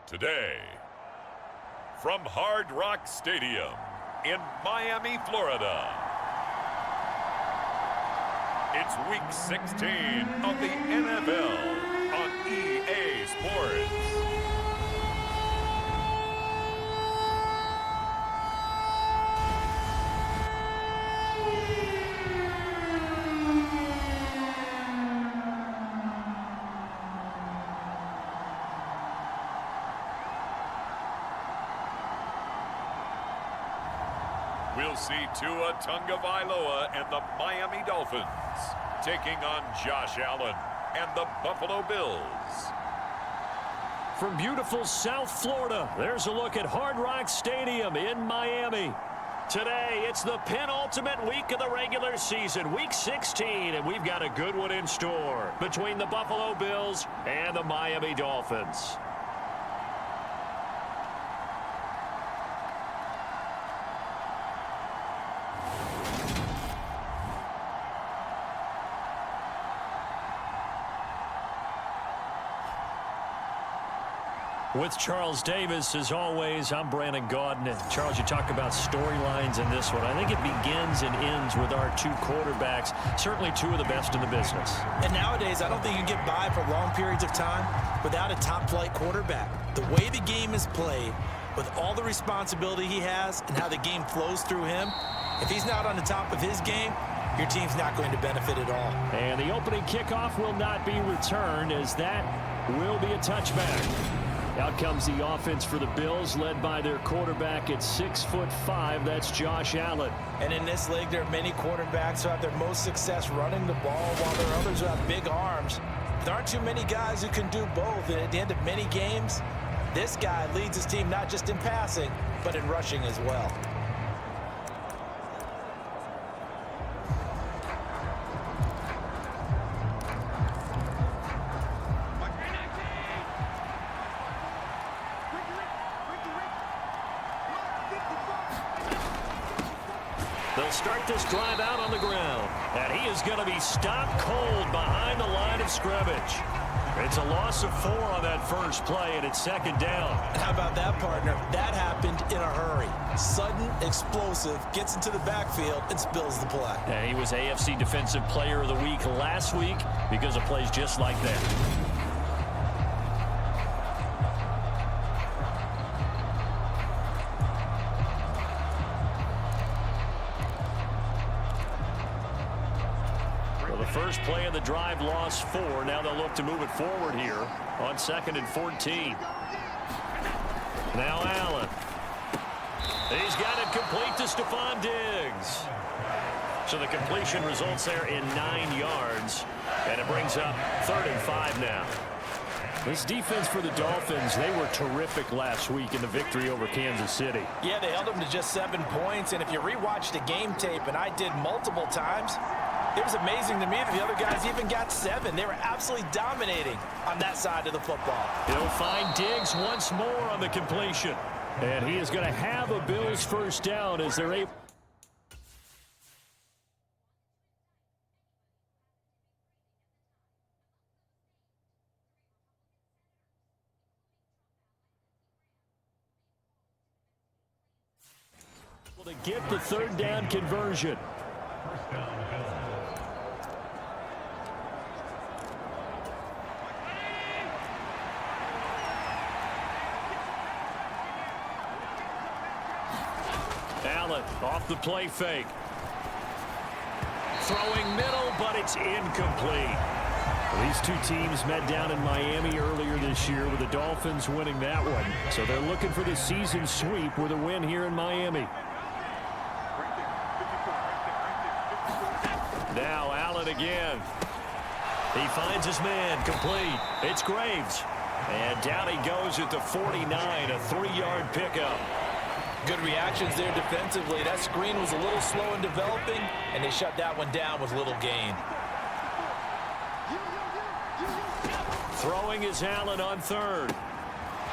Today, from Hard Rock Stadium in Miami, Florida, it's Week 16 of the NFL on EA Sports. We'll see Tua Tagovailoa and the Miami Dolphins taking on Josh Allen and the Buffalo Bills. From beautiful South Florida, there's a look at Hard Rock Stadium in Miami. Today, it's the penultimate week of the regular season, Week 16, and we've got a good one in store between the Buffalo Bills and the Miami Dolphins. With Charles Davis, as always, I'm Brandon Gaudin. And Charles, you talk about storylines in this one. I think it begins and ends with our two quarterbacks, certainly two of the best in the business. And nowadays, I don't think you can get by for long periods of time without a top-flight quarterback. The way the game is played, with all the responsibility he has and how the game flows through him, if he's not on the top of his game, your team's not going to benefit at all. And the opening kickoff will not be returned, as that will be a touchback. Out comes the offense for the Bills, led by their quarterback at 6'5". That's Josh Allen. And in this league, there are many quarterbacks who have their most success running the ball, while there are others who have big arms. There aren't too many guys who can do both. And at the end of many games, this guy leads his team not just in passing, but in rushing as well. They'll start this drive out on the ground, and he is going to be stopped cold behind the line of scrimmage. It's a loss of 4 on that first play, and it's second down. How about that, partner? That happened in a hurry. Sudden, explosive, gets into the backfield, and spills the play. And he was AFC Defensive Player of the Week last week because of plays just like that. First play of the drive, lost 4. Now they'll look to move it forward here on 2nd and 14. Now Allen. He's got it complete to Stephon Diggs. So the completion results there in 9 yards. And it brings up 3rd and 5 now. This defense for the Dolphins, they were terrific last week in the victory over Kansas City. Yeah, they held them to just 7 points. And if you rewatch the game tape, and I did multiple times, it was amazing to me that the other guys even got 7. They were absolutely dominating on that side of the football. He'll find Diggs once more on the completion. And he is going to have a Bills first down as they're able. To get the 3rd down conversion. Allen off the play fake. Throwing middle, but it's incomplete. These two teams met down in Miami earlier this year, with the Dolphins winning that one. So they're looking for the season sweep with a win here in Miami. Now Allen again. He finds his man, complete. It's Graves. And down he goes at the 49, a 3-yard pickup. Good reactions there defensively. That screen was a little slow in developing, and they shut that one down with little gain. Throwing is Allen on 3rd.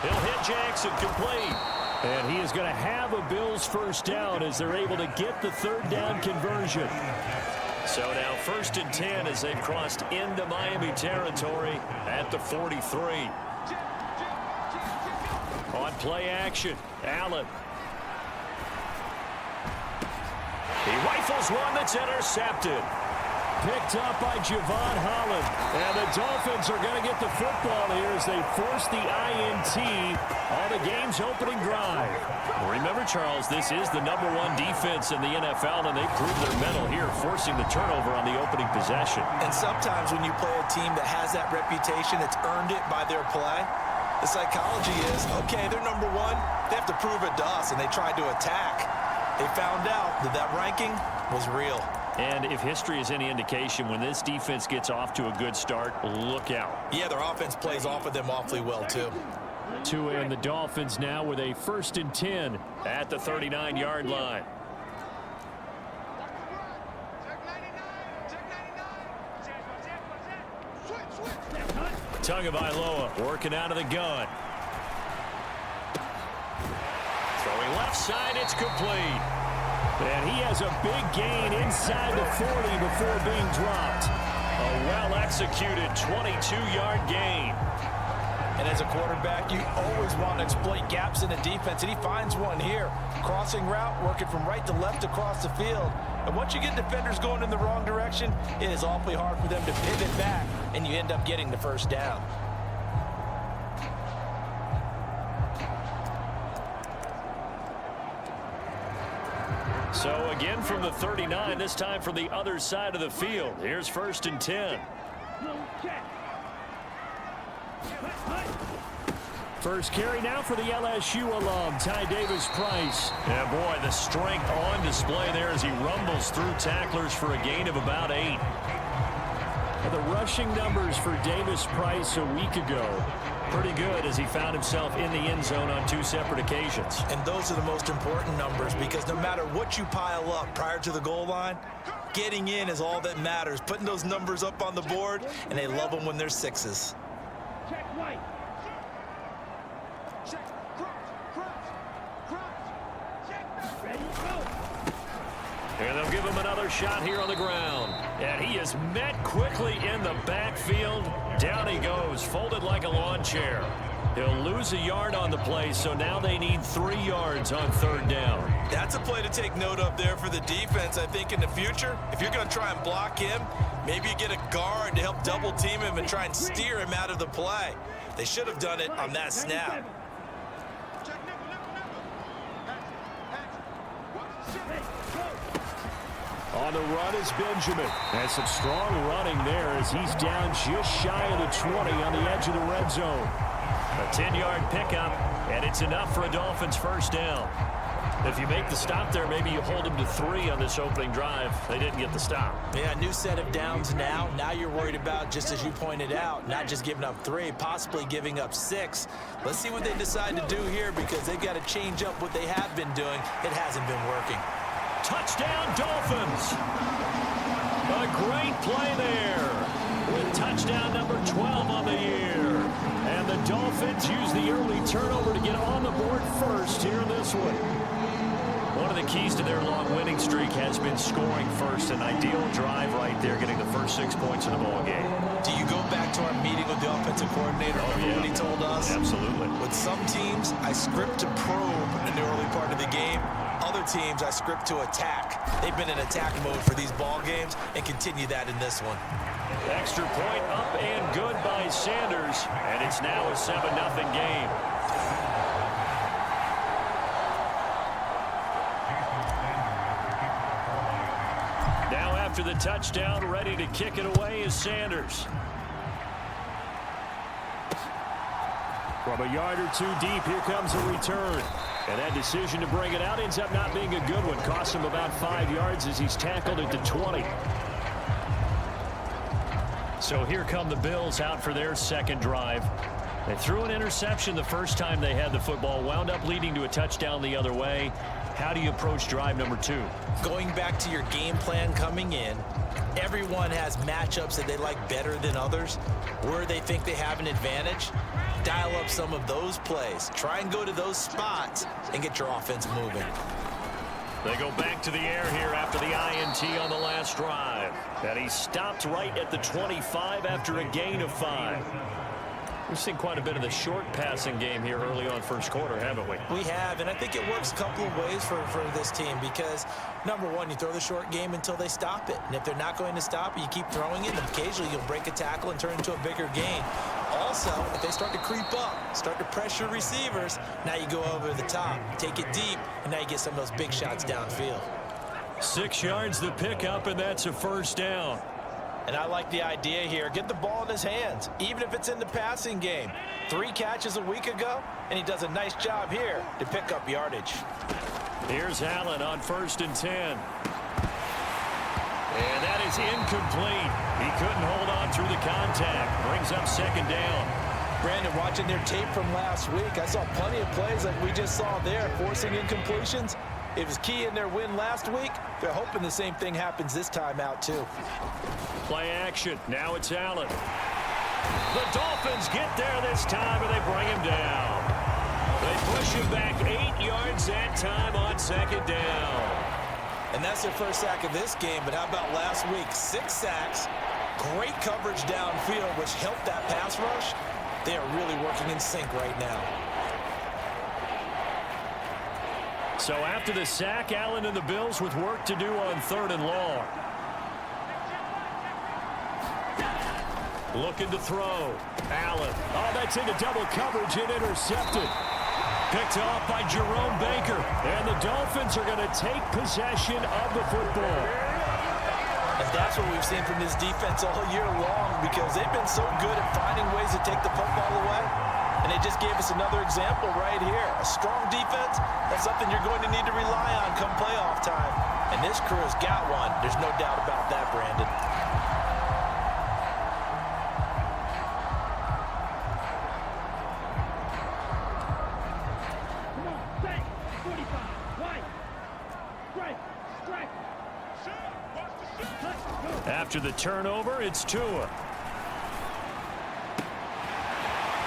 He'll hit Jackson, complete. And he is going to have a Bills first down as they're able to get the 3rd down conversion. So now 1st and 10 as they've crossed into Miami territory at the 43. play action. Allen. He rifles one that's intercepted. Picked up by Javon Holland. And the Dolphins are going to get the football here as they force the INT on the game's opening drive. Remember, Charles, this is the #1 defense in the NFL, and they proved their mettle here, forcing the turnover on the opening possession. And sometimes when you play a team that has that reputation, it's earned it by their play. The psychology is, okay, they're #1. They have to prove it to us, and they tried to attack. They found out that that ranking was real. And if history is any indication, when this defense gets off to a good start, look out. Yeah, their offense plays off of them awfully well, too. Tua and the Dolphins now with a 1st and 10 at the 39-yard line. Tagovailoa working out of the gun. Throwing left side, it's complete. And he has a big gain inside the 40 before being dropped. A well-executed 22-yard gain. And as a quarterback, you always want to exploit gaps in the defense, and he finds one here. Crossing route, working from right to left across the field. And once you get defenders going in the wrong direction, it is awfully hard for them to pivot back, and you end up getting the first down. So again from the 39, this time from the other side of the field. Here's 1st and 10. First carry now for the LSU alum, Ty Davis-Price. And boy, the strength on display there as he rumbles through tacklers for a gain of about 8. And the rushing numbers for Davis-Price a week ago, pretty good as he found himself in the end zone on 2 separate occasions. And those are the most important numbers because no matter what you pile up prior to the goal line, getting in is all that matters. Putting those numbers up on the board, and they love them when they're 6s. Check right. Check cross. Check ready, go. And they'll give him another shot here on the ground. And he is met quickly in the backfield. Down he goes, folded like a lawn chair. He'll lose a yard on the play, so now they need 3 yards on 3rd down. That's a play to take note of there for the defense, I think, in the future. If you're going to try and block him, maybe you get a guard to help double team him and try and steer him out of the play. They should have done it on that snap. On the run is Benjamin. And some strong running there as he's down just shy of the 20 on the edge of the red zone. A 10-yard pickup, and it's enough for a Dolphins first down. If you make the stop there, maybe you hold them to 3 on this opening drive. They didn't get the stop. Yeah, new set of downs now. Now you're worried about, just as you pointed out, not just giving up 3, possibly giving up 6. Let's see what they decide to do here because they've got to change up what they have been doing. It hasn't been working. Touchdown, Dolphins. A great play there with touchdown number 12 on the year. And the Dolphins use the early turnover to get on the board first here in this one. One of the keys to their long winning streak has been scoring first. An ideal drive right there, getting the first 6 points in the ball game. Do you go back to our meeting with the offensive coordinator? Remember what he told us? Absolutely. With some teams, I script to probe in the early part of the game. Other teams, I script to attack. They've been in attack mode for these ball games and continue that in this one. Extra point up and good by Sanders, and it's now a 7-0 game. Now after the touchdown, ready to kick it away is Sanders. From a yard or 2 deep, here comes a return. And that decision to bring it out ends up not being a good one. Costs him about 5 yards as he's tackled at the 20. So here come the Bills out for their second drive. They threw an interception the first time they had the football, wound up leading to a touchdown the other way. How do you approach drive number 2? Going back to your game plan coming in, everyone has matchups that they like better than others, where they think they have an advantage. Dial up some of those plays. Try and go to those spots and get your offense moving. They go back to the air here after the INT on the last drive. And he stopped right at the 25 after a gain of 5. We've seen quite a bit of the short passing game here early on first quarter, haven't we? We have, and I think it works a couple of ways for this team because, number one, you throw the short game until they stop it. And if they're not going to stop it, you keep throwing it, and occasionally you'll break a tackle and turn it into a bigger gain. Also, if they start to creep up, start to pressure receivers, now you go over the top, take it deep, and now you get some of those big shots downfield. 6 yards the pickup, and that's a first down. And I like the idea here. Get the ball in his hands, even if it's in the passing game. 3 catches a week ago, and he does a nice job here to pick up yardage. Here's Allen on 1st and 10. And that is incomplete. He couldn't hold on through the contact. Brings up 2nd down. Brandon, watching their tape from last week, I saw plenty of plays like we just saw there, forcing incompletions. It was key in their win last week. They're hoping the same thing happens this time out, too. Play action. Now it's Allen. The Dolphins get there this time, and they bring him down. They push him back 8 yards that time on 2nd down. And that's their first sack of this game, but how about last week? 6 sacks, great coverage downfield, which helped that pass rush. They are really working in sync right now. So after the sack, Allen and the Bills with work to do on 3rd and long. Looking to throw. Allen. Oh, that's into double coverage and intercepted. Picked off by Jerome Baker. And the Dolphins are going to take possession of the football. And that's what we've seen from this defense all year long because they've been so good at finding ways to take the football away. And they just gave us another example right here. A strong defense, that's something you're going to need to rely on come playoff time. And this crew has got one. There's no doubt about that, Brandon. Come on, stay. 45. Right. Strike. After the turnover, it's Tua.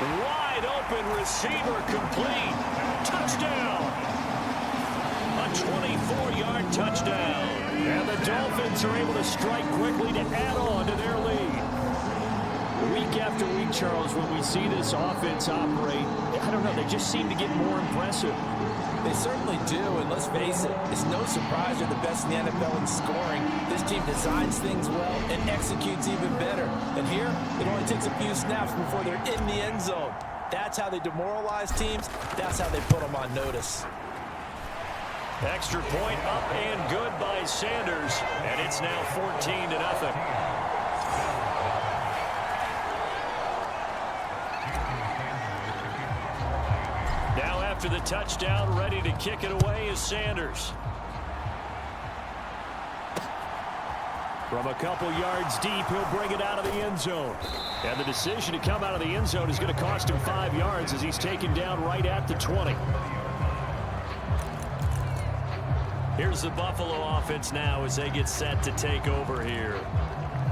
Wide open receiver complete. Touchdown. A 24-yard touchdown. And the Dolphins are able to strike quickly to add on to their lead. Week after week, Charles, when we see this offense operate, I don't know, they just seem to get more impressive. They certainly do, and let's face it, it's no surprise they're the best in the NFL in scoring. This team designs things well and executes even better. And here, it only takes a few snaps before they're in the end zone. That's how they demoralize teams. That's how they put them on notice. Extra point up and good by Sanders, and it's now 14-0. After the touchdown, ready to kick it away is Sanders. From a couple yards deep, he'll bring it out of the end zone. And the decision to come out of the end zone is going to cost him 5 yards as he's taken down right at the 20. Here's the Buffalo offense now as they get set to take over here.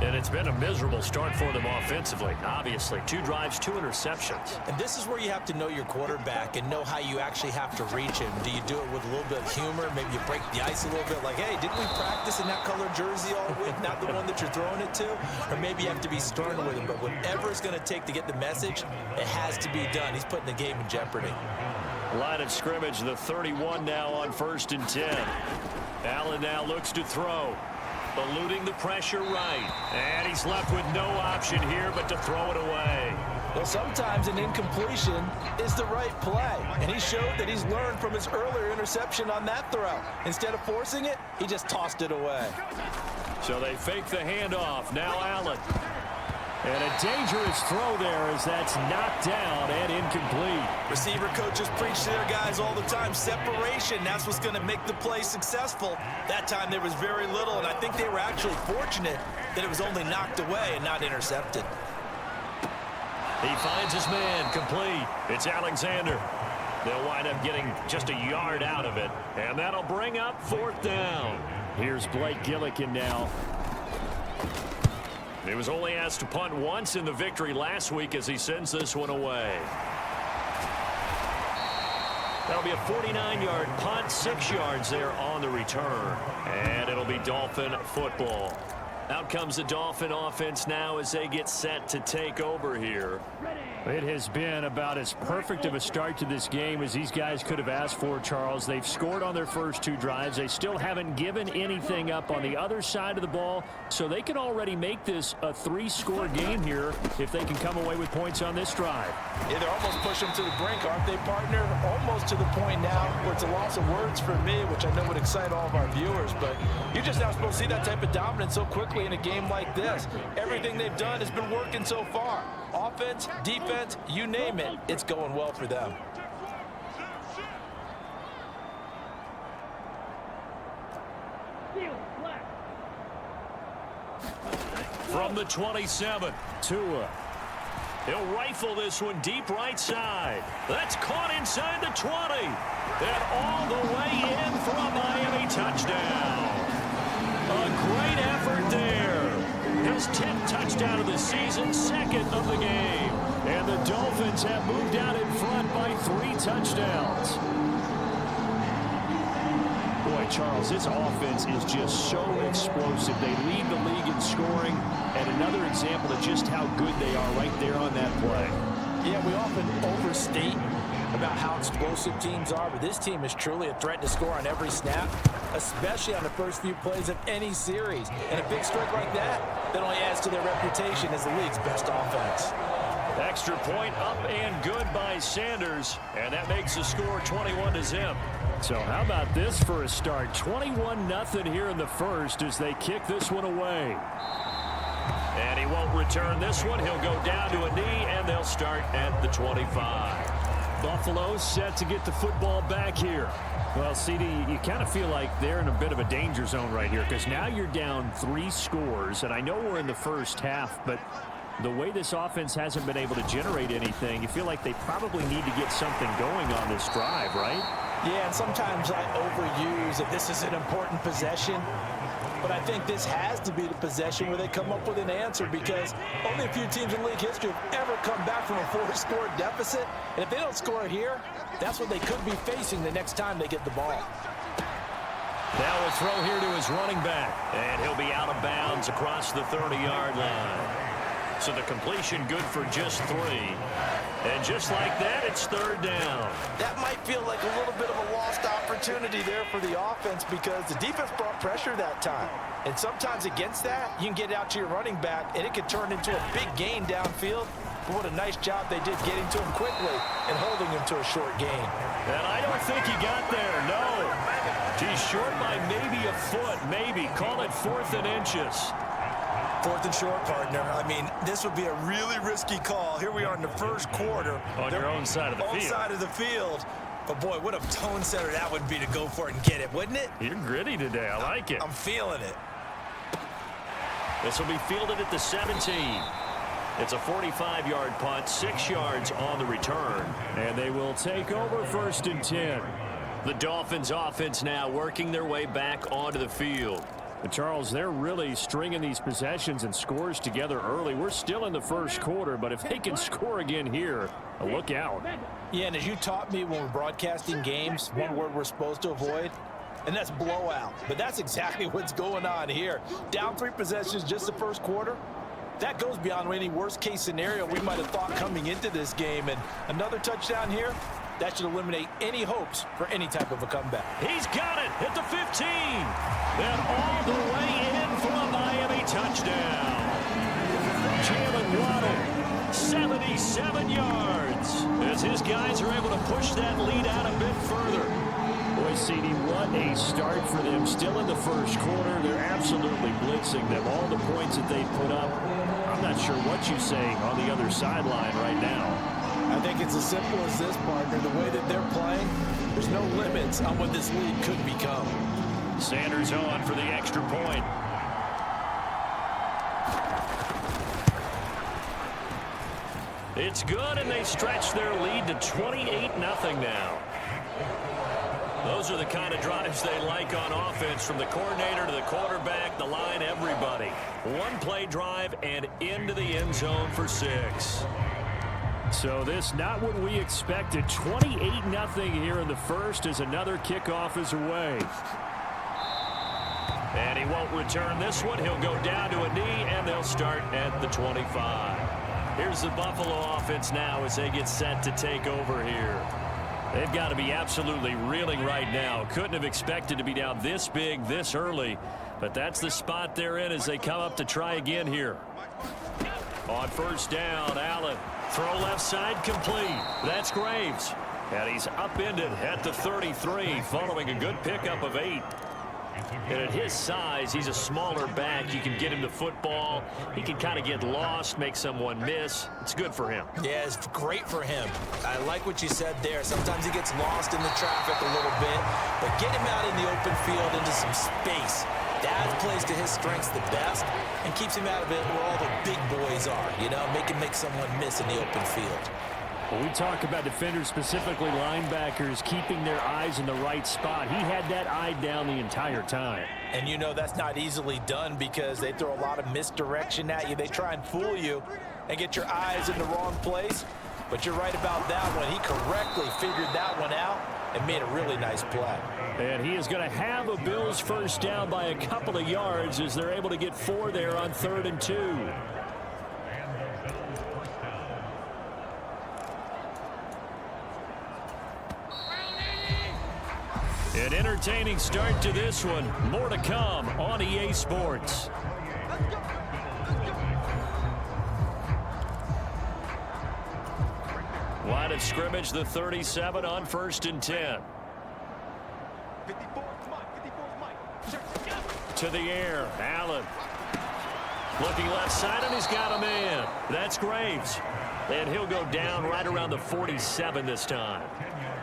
And it's been a miserable start for them offensively, obviously. 2 drives, 2 interceptions. And this is where you have to know your quarterback and know how you actually have to reach him. Do you do it with a little bit of humor? Maybe you break the ice a little bit like, hey, didn't we practice in that color jersey all week, not the one that you're throwing it to? Or maybe you have to be stern with him. But whatever it's going to take to get the message, it has to be done. He's putting the game in jeopardy. Line of scrimmage, the 31 now on 1st and 10. Allen now looks to throw. Eluding the pressure right. And he's left with no option here but to throw it away. Well, sometimes an incompletion is the right play. And he showed that he's learned from his earlier interception on that throw. Instead of forcing it, he just tossed it away. So they fake the handoff. Now Allen. And a dangerous throw there as that's knocked down and incomplete. Receiver coaches preach to their guys all the time. Separation, that's what's going to make the play successful. That time there was very little, and I think they were actually fortunate that it was only knocked away and not intercepted. He finds his man complete. It's Alexander. They'll wind up getting just a yard out of it, and that'll bring up 4th down. Here's Blake Gillikin now. He was only asked to punt once in the victory last week as he sends this one away. That'll be a 49-yard punt, 6 yards there on the return. And it'll be Dolphin football. Out comes the Dolphin offense now as they get set to take over here. It has been about as perfect of a start to this game as these guys could have asked for, Charles. They've scored on their first 2 drives. They still haven't given anything up on the other side of the ball, so they can already make this a 3-score game here if they can come away with points on this drive. Yeah, they're almost pushing them to the brink, aren't they, partner? Almost to the point now where it's a loss of words for me, which I know would excite all of our viewers, but you're just not supposed to see that type of dominance so quickly in a game like this. Everything they've done has been working so far. Offense, defense, you name it, it's going well for them. From the 27, Tua. He'll rifle this one deep right side. That's caught inside the 20. And all the way in for a Miami touchdown. A great effort there. His 10th touchdown of the season, 2nd of the game. And the Dolphins have moved out in front by 3 touchdowns. Boy, Charles, this offense is just so explosive. They lead the league in scoring, and another example of just how good they are right there on that play. Yeah, we often overstate about how explosive teams are, but this team is truly a threat to score on every snap, especially on the first few plays of any series. And a big strike like that only adds to their reputation as the league's best offense. Extra point up and good by Sanders, and that makes the score 21-0. So how about this for a start? 21-0 here in the first as they kick this one away. And he won't return this one. He'll go down to a knee, and they'll start at the 25. Buffalo set to get the football back here. Well, CD, you kind of feel like they're in a bit of a danger zone right here because now you're down 3 scores, and I know we're in the first half, but the way this offense hasn't been able to generate anything, you feel like they probably need to get something going on this drive, right? Yeah, and sometimes I overuse that this is an important possession. But I think this has to be the possession where they come up with an answer because only a few teams in league history have ever come back from a 4-score deficit. And if they don't score here, that's what they could be facing the next time they get the ball. Now a throw here to his running back. And he'll be out of bounds across the 30-yard line. So the completion good for just 3. And just like that, it's 3rd down. That might feel like a little bit of a lost opportunity there for the offense because the defense brought pressure that time. And sometimes against that, you can get it out to your running back, and it could turn into a big gain downfield. But what a nice job they did getting to him quickly and holding him to a short gain. And I don't think he got there, no. He's short by maybe a foot, maybe. Call it 4th and inches. 4th and short, partner. I mean, this would be a really risky call. Here we are in the first quarter. On your own side of the field. Own side of the field. But, boy, what a tone setter that would be to go for it and get it, wouldn't it? You're gritty today. I like it. I'm feeling it. This will be fielded at the 17. It's a 45-yard punt, 6 yards on the return. And they will take over 1st and 10. The Dolphins offense now working their way back onto the field. But Charles, they're really stringing these possessions and scores together early. We're still in the first quarter, but if they can score again here, look out. Yeah, and as you taught me when we're broadcasting games, one word we're supposed to avoid, and that's blowout. But that's exactly what's going on here. Down 3 possessions just the first quarter. That goes beyond any worst-case scenario we might have thought coming into this game. And another touchdown here, that should eliminate any hopes for any type of a comeback. He's got it at the 15. Then all the way in for a Miami touchdown. Jalen Waddle, 77 yards. As his guys are able to push that lead out a bit further. Boy, CD, what a start for them. Still in the first quarter. They're absolutely blitzing them. All the points that they put up. I'm not sure what you say on the other sideline right now. I think it's as simple as this, partner. The way that they're playing, there's no limits on what this league could become. Sanders on for the extra point. It's good, and they stretch their lead to 28-0 now. Those are the kind of drives they like on offense, from the coordinator to the quarterback, the line, everybody. One-play drive and into the end zone for 6. So this not what we expected. 28-0 here in the first as another kickoff is away. And he won't return this one. He'll go down to a knee, and they'll start at the 25. Here's the Buffalo offense now as they get set to take over here. They've got to be absolutely reeling right now. Couldn't have expected to be down this big this early, but that's the spot they're in as they come up to try again here. On first down, Allen. Throw left side complete. That's Graves. And he's upended at the 33 following a good pickup of 8. And at his size, he's a smaller back. You can get him the football. He can kind of get lost, make someone miss. It's good for him. Yeah, it's great for him. I like what you said there. Sometimes he gets lost in the traffic a little bit, but get him out in the open field into some space. That plays to his strengths the best and keeps him out of it where all the big boys are, you know, make someone miss in the open field. When we talk about defenders, specifically linebackers, keeping their eyes in the right spot, he had that eye down the entire time. And you know that's not easily done because they throw a lot of misdirection at you. They try and fool you and get your eyes in the wrong place. But you're right about that one. He correctly figured that one out and made a really nice play. And he is going to have a Bills first down by a couple of yards as they're able to get 4 there on 3rd and 2. An entertaining start to this one. More to come on EA Sports. Line of scrimmage, the 37 on 1st and 10. To the air, Allen. Looking left side, and he's got a man. That's Graves. And he'll go down right around the 47 this time.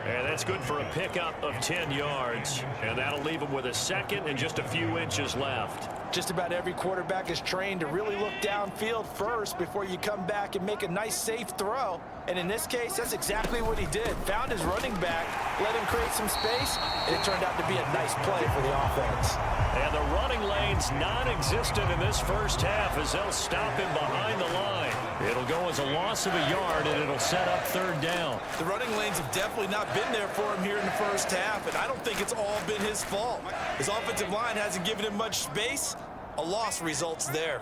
And that's good for a pickup of 10 yards. And that'll leave him with a second and just a few inches left. Just about every quarterback is trained to really look downfield first before you come back and make a nice, safe throw. And in this case, that's exactly what he did. Found his running back, let him create some space, and it turned out to be a nice play for the offense. And the running lane's non-existent in this first half as they'll stop him behind the line. It'll go as a loss of a yard, and it'll set up 3rd down. The running lanes have definitely not been there for him here in the first half, and I don't think it's all been his fault. His offensive line hasn't given him much space. A loss results there.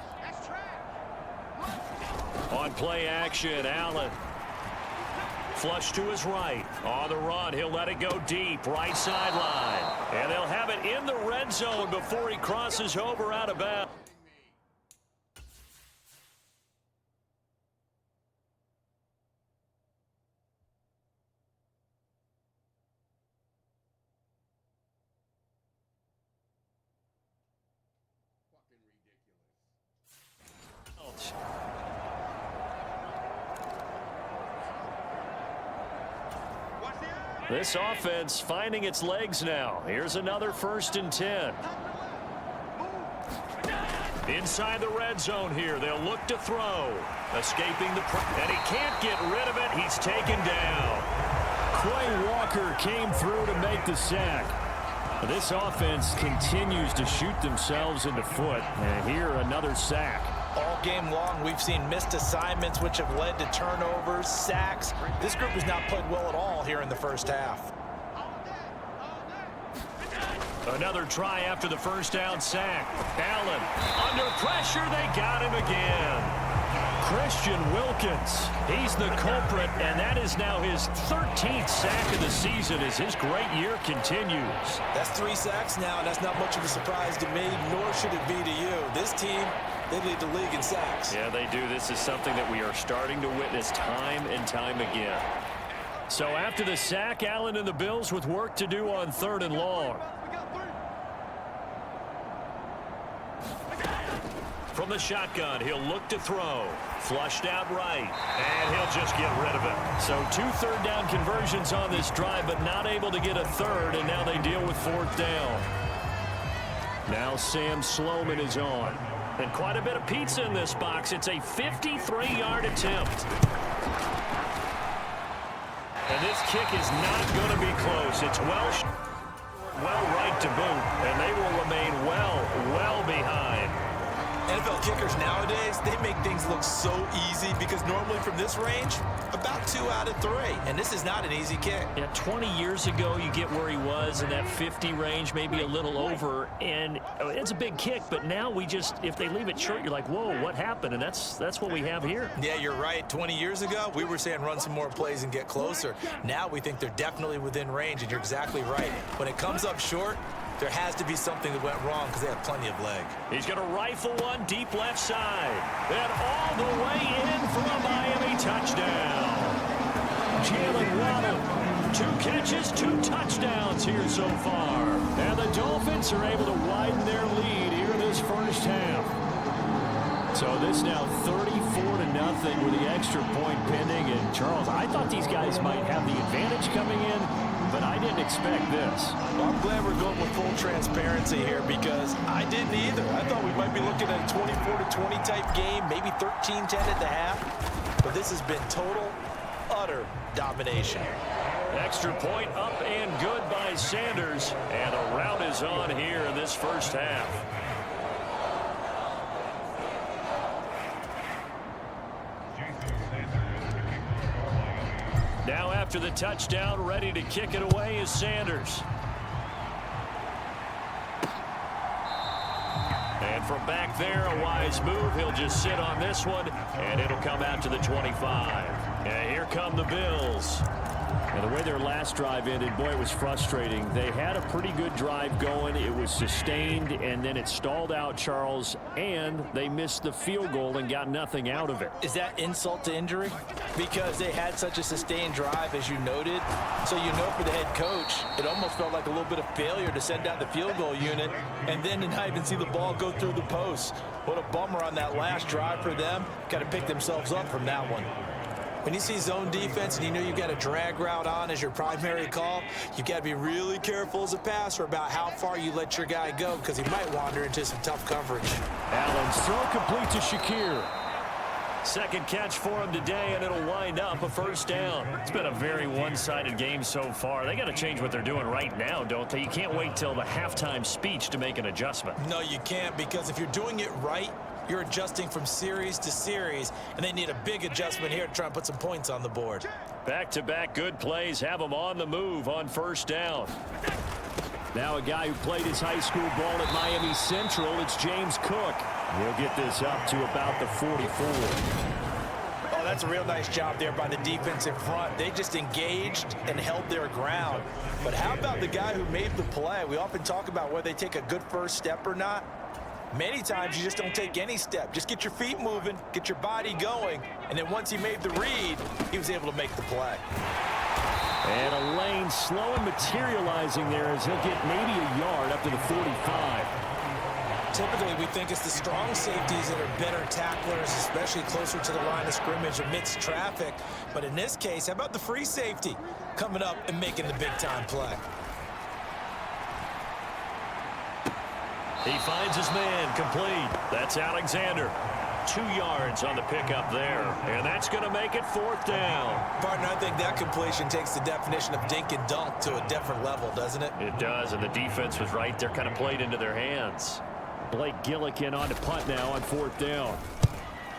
On play action, Allen. Flush to his right. On the run, he'll let it go deep, right sideline. And they'll have it in the red zone before he crosses over out of bounds. This offense finding its legs now. Here's another 1st and 10. Inside the red zone here. They'll look to throw. Escaping the and he can't get rid of it. He's taken down. Quay Walker came through to make the sack. This offense continues to shoot themselves in the foot. And here, another sack. All game long, we've seen missed assignments, which have led to turnovers, sacks. This group has not played well at all here in the first half. Another try after the first down sack. Allen, under pressure, they got him again. Christian Wilkins, he's the culprit, and that is now his 13th sack of the season as his great year continues. That's 3 sacks now, and that's not much of a surprise to me, nor should it be to you. This team, they lead the league in sacks. Yeah, they do. This is something that we are starting to witness time and time again. So after the sack, Allen and the Bills with work to do on 3rd and long. From the shotgun, he'll look to throw. Flushed out right, and he'll just get rid of it. So 2 3rd down conversions on this drive, but not able to get a 3rd, and now they deal with 4th down. Now Sam Sloman is on. And quite a bit of pizza in this box. It's a 53-yard attempt. And this kick is not going to be close. It's well right to boot, and they will remain well behind. NFL kickers nowadays, they make things look so easy because normally from this range, about 2 out of 3. And this is not an easy kick. Yeah, 20 years ago, you get where he was in that 50 range, maybe a little over. And it's a big kick, but now we just, if they leave it short, you're like, whoa, what happened? And that's what we have here. Yeah, you're right. 20 years ago, we were saying run some more plays and get closer. Now we think they're definitely within range, and you're exactly right. When it comes up short, there has to be something that went wrong because they have plenty of leg. He's going to rifle one deep left side. And all the way in for a Miami touchdown. Jalen Waddle, 2 catches, 2 touchdowns here so far. And the Dolphins are able to widen their lead here in this first half. So this now 34-0 with the extra point pending. And Charles, I thought these guys might have the advantage coming in, but I didn't expect this. Well, I'm glad we're going with full transparency here because I didn't either. I thought we might be looking at a 24-20 type game, maybe 13-10 at the half. But this has been total, utter domination. Extra point up and good by Sanders. And the rout is on here in this first half. Now after the touchdown, ready to kick it away is Sanders. And from back there, a wise move. He'll just sit on this one, and it'll come out to the 25. And here come the Bills. And the way their last drive ended, boy, it was frustrating. They had a pretty good drive going. It was sustained, and then it stalled out, Charles, and they missed the field goal and got nothing out of it. Is that insult to injury? Because they had such a sustained drive, as you noted. So you know for the head coach, it almost felt like a little bit of failure to send down the field goal unit and then to not even see the ball go through the post. What a bummer on that last drive for them. Got to pick themselves up from that one. When you see zone defense and you know you've got a drag route on as your primary call, you've got to be really careful as a passer about how far you let your guy go because he might wander into some tough coverage. Allen's throw complete to Shakir. Second catch for him today, and it'll wind up a first down. It's been a very one-sided game so far. They got to change what they're doing right now, don't they? You can't wait till the halftime speech to make an adjustment. No, you can't, because if you're doing it right, you're adjusting from series to series, and they need a big adjustment here to try and put some points on the board. Back-to-back good plays have them on the move on first down. Now a guy who played his high school ball at Miami Central, it's James Cook. He'll get this up to about the 44. Oh, that's a real nice job there by the defense in front. They just engaged and held their ground. But how about the guy who made the play? We often talk about whether they take a good first step or not. Many times you just don't take any step. Just get your feet moving, get your body going, and then once he made the read, he was able to make the play. And a lane slow and materializing there as he'll get maybe a yard up to the 45. Typically, we think it's the strong safeties that are better tacklers, especially closer to the line of scrimmage amidst traffic. But in this case, how about the free safety coming up and making the big-time play? He finds his man complete. That's Alexander. 2 yards on the pickup there. And that's going to make it fourth down. Partner, I think that completion takes the definition of dink and dunk to a different level, doesn't it? It does, and the defense was right there, kind of played into their hands. Blake Gillikin on to punt now on fourth down.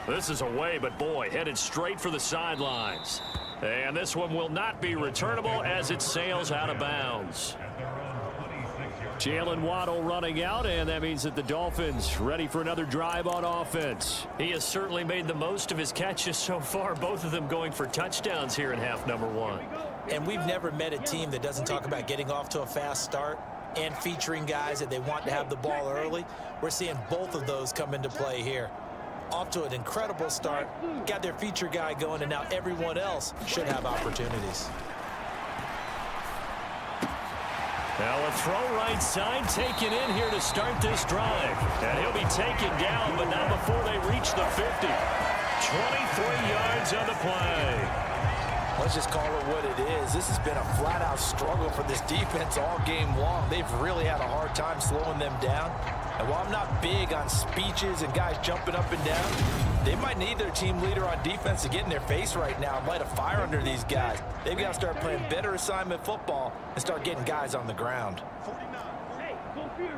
This is away, but boy, headed straight for the sidelines. And this one will not be returnable as it sails out of bounds. Jalen Waddle running out, and that means that the Dolphins ready for another drive on offense. He has certainly made the most of his catches so far, both of them going for touchdowns here in half number 1. And we've never met a team that doesn't talk about getting off to a fast start and featuring guys that they want to have the ball early. We're seeing both of those come into play here. Off to an incredible start, got their feature guy going, and now everyone else should have opportunities. Now a throw right side taken in here to start this drive. And he'll be taken down, but not before they reach the 50. 23 yards on the play. Let's just call it what it is. This has been a flat-out struggle for this defense all game long. They've really had a hard time slowing them down. And while I'm not big on speeches and guys jumping up and down, they might need their team leader on defense to get in their face right now and light a fire under these guys. They've got to start playing better assignment football and start getting guys on the ground. Hey, go Fury.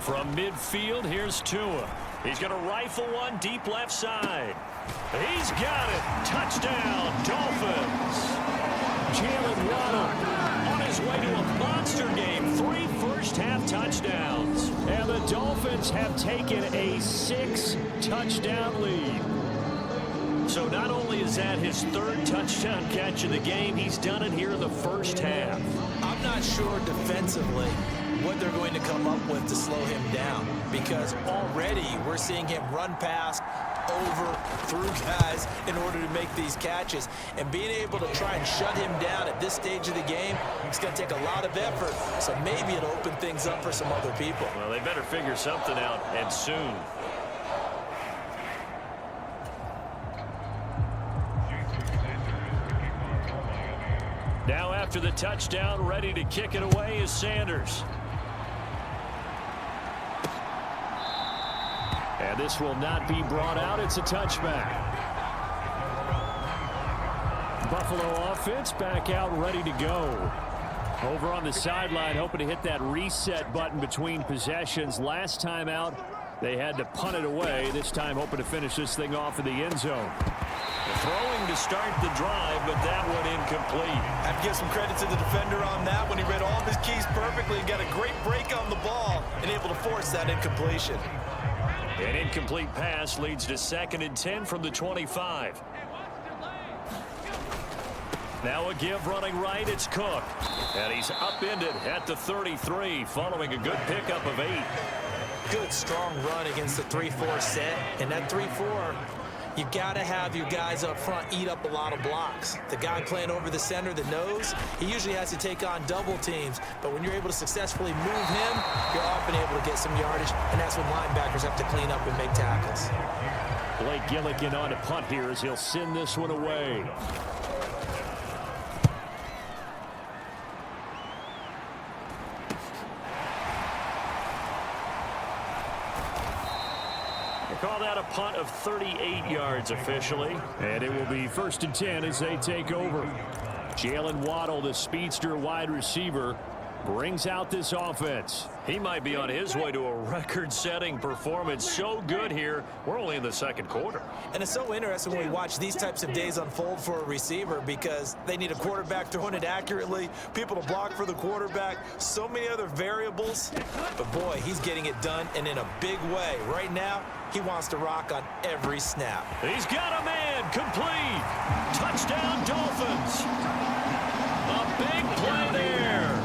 From midfield, here's Tua. He's going to rifle one deep left side. He's got it. Touchdown, Dolphins. Jalen Waddle on his way to a monster game. 3 first-half touchdowns. And the Dolphins have taken a 6-touchdown lead. So not only is that his 3rd touchdown catch of the game, he's done it here in the first half. I'm not sure defensively what they're going to come up with to slow him down, because already we're seeing him run past, over, through guys in order to make these catches. And being able to try and shut him down at this stage of the game, it's going to take a lot of effort. So maybe it'll open things up for some other people. Well, they better figure something out, and soon. Now after the touchdown, ready to kick it away is Sanders. And this will not be brought out. It's a touchback. Buffalo offense back out ready to go. Over on the sideline, hoping to hit that reset button between possessions. Last time out, they had to punt it away. This time hoping to finish this thing off in the end zone. Throwing to start the drive, but that one incomplete. I have to give some credit to the defender on that when he read all of his keys perfectly and got a great break on the ball and able to force that incompletion. An incomplete pass leads to 2nd and 10 from the 25. Now a give running right, it's Cook. And he's upended at the 33 following a good pickup of 8. Good strong run against the 3-4 set, and that 3-4, you've got to have your guys up front eat up a lot of blocks. The guy playing over the center, the nose, he usually has to take on double teams. But when you're able to successfully move him, you're often able to get some yardage, and that's when linebackers have to clean up and make tackles. Blake Gillikin on a punt here as he'll send this one away. Call that a punt of 38 yards officially. And it will be 1st and 10 as they take over. Jalen Waddle, the speedster wide receiver, brings out this offense. He might be on his way to a record-setting performance. So good here. We're only in the 2nd quarter. And it's so interesting when we watch these types of days unfold for a receiver, because they need a quarterback throwing it accurately, people to block for the quarterback, so many other variables. But boy, he's getting it done, and in a big way. Right now, he wants to rock on every snap. He's got a man complete. Touchdown, Dolphins. A big play there.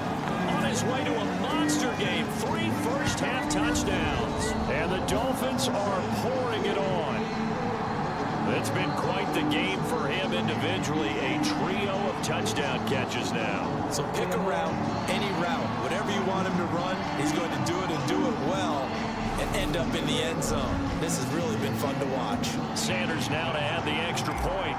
On his way to a monster game. 3 first-half touchdowns. And the Dolphins are pouring it on. It's been quite the game for him individually. A trio of touchdown catches now. So pick a route, any route. Whatever you want him to run, he's going to do it and do it well and end up in the end zone. This has really been fun to watch. Sanders now to add the extra point.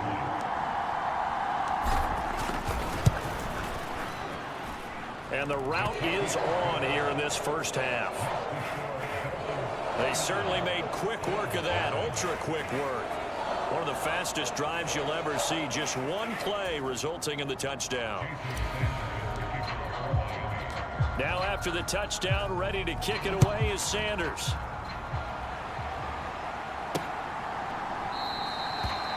And the route is on here in this first half. They certainly made quick work of that, ultra quick work. One of the fastest drives you'll ever see. Just one play resulting in the touchdown. Now after the touchdown, ready to kick it away is Sanders.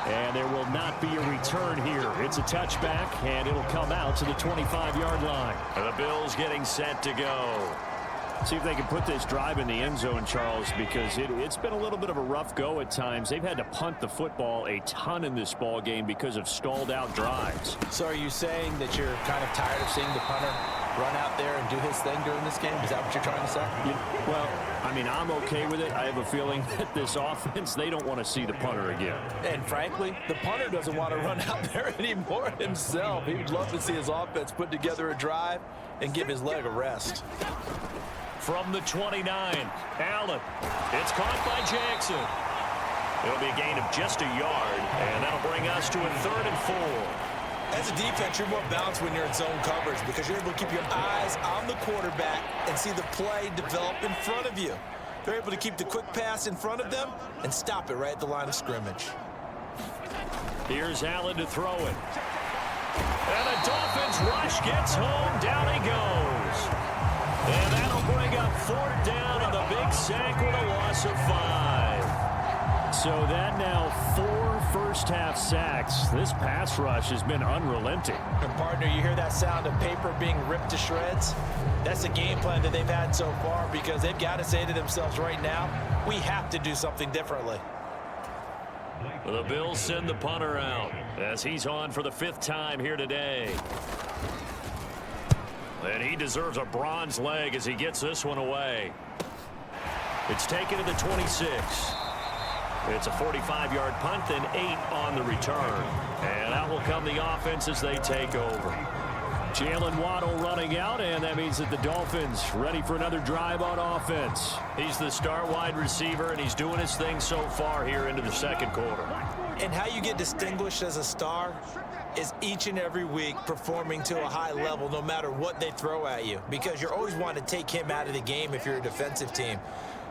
And there will not be a return here. It's a touchback, and it'll come out to the 25-yard line. And the Bills getting set to go. See if they can put this drive in the end zone, Charles, because it's been a little bit of a rough go at times. They've had to punt the football a ton in this ball game because of stalled-out drives. So are you saying that you're kind of tired of seeing the punter run out there and do his thing during this game? Is that what you're trying to say? Well, I mean, I'm okay with it. I have a feeling that this offense, they don't want to see the punter again. And frankly, the punter doesn't want to run out there anymore himself. He would love to see his offense put together a drive and give his leg a rest. From the 29, Allen. It's caught by Jackson. It'll be a gain of just a yard, and that'll bring us to a 3rd and 4. As a defense, you're more balanced when you're in zone coverage because you're able to keep your eyes on the quarterback and see the play develop in front of you. They're able to keep the quick pass in front of them and stop it right at the line of scrimmage. Here's Allen to throw it. And the Dolphins rush gets home. Down he goes. And that'll bring up 4th down on the big sack with a loss of 5. So that now 4 first-half sacks. This pass rush has been unrelenting. And partner, you hear that sound of paper being ripped to shreds? That's the game plan that they've had so far, because they've got to say to themselves right now, we have to do something differently. The Bills send the punter out as he's on for the 5th time here today. And he deserves a bronze leg as he gets this one away. It's taken to the 26. It's a 45-yard punt, then 8 on the return. And out will come the offense as they take over. Jalen Waddle running out, and that means that the Dolphins ready for another drive on offense. He's the star wide receiver, and he's doing his thing so far here into the 2nd quarter. And how you get distinguished as a star is each and every week performing to a high level no matter what they throw at you, because you're always wanting to take him out of the game if you're a defensive team.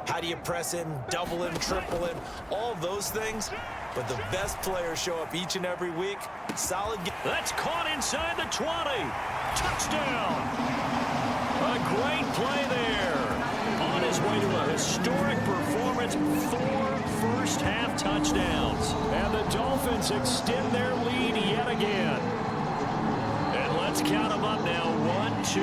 How do you press him, double him, triple him, all those things? But the best players show up each and every week. Solid game. That's caught inside the 20. Touchdown. A great play there. On his way to a historic performance, 4 first-half touchdowns. And the Dolphins extend their lead yet again. And let's count them up now. 1, 2,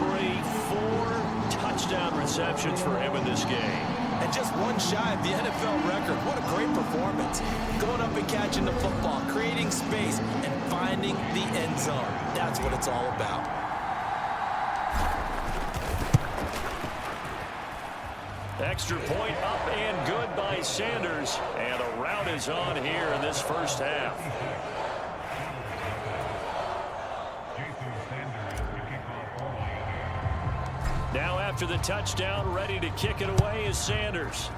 3, 4 touchdown receptions for him in this game. And just one shy of the NFL record. What a great performance. Going up and catching the football, creating space, and finding the end zone. That's what it's all about. Extra point up and good by Sanders. And a rout is on here in this first half. Now after the touchdown, ready to kick it away is Sanders.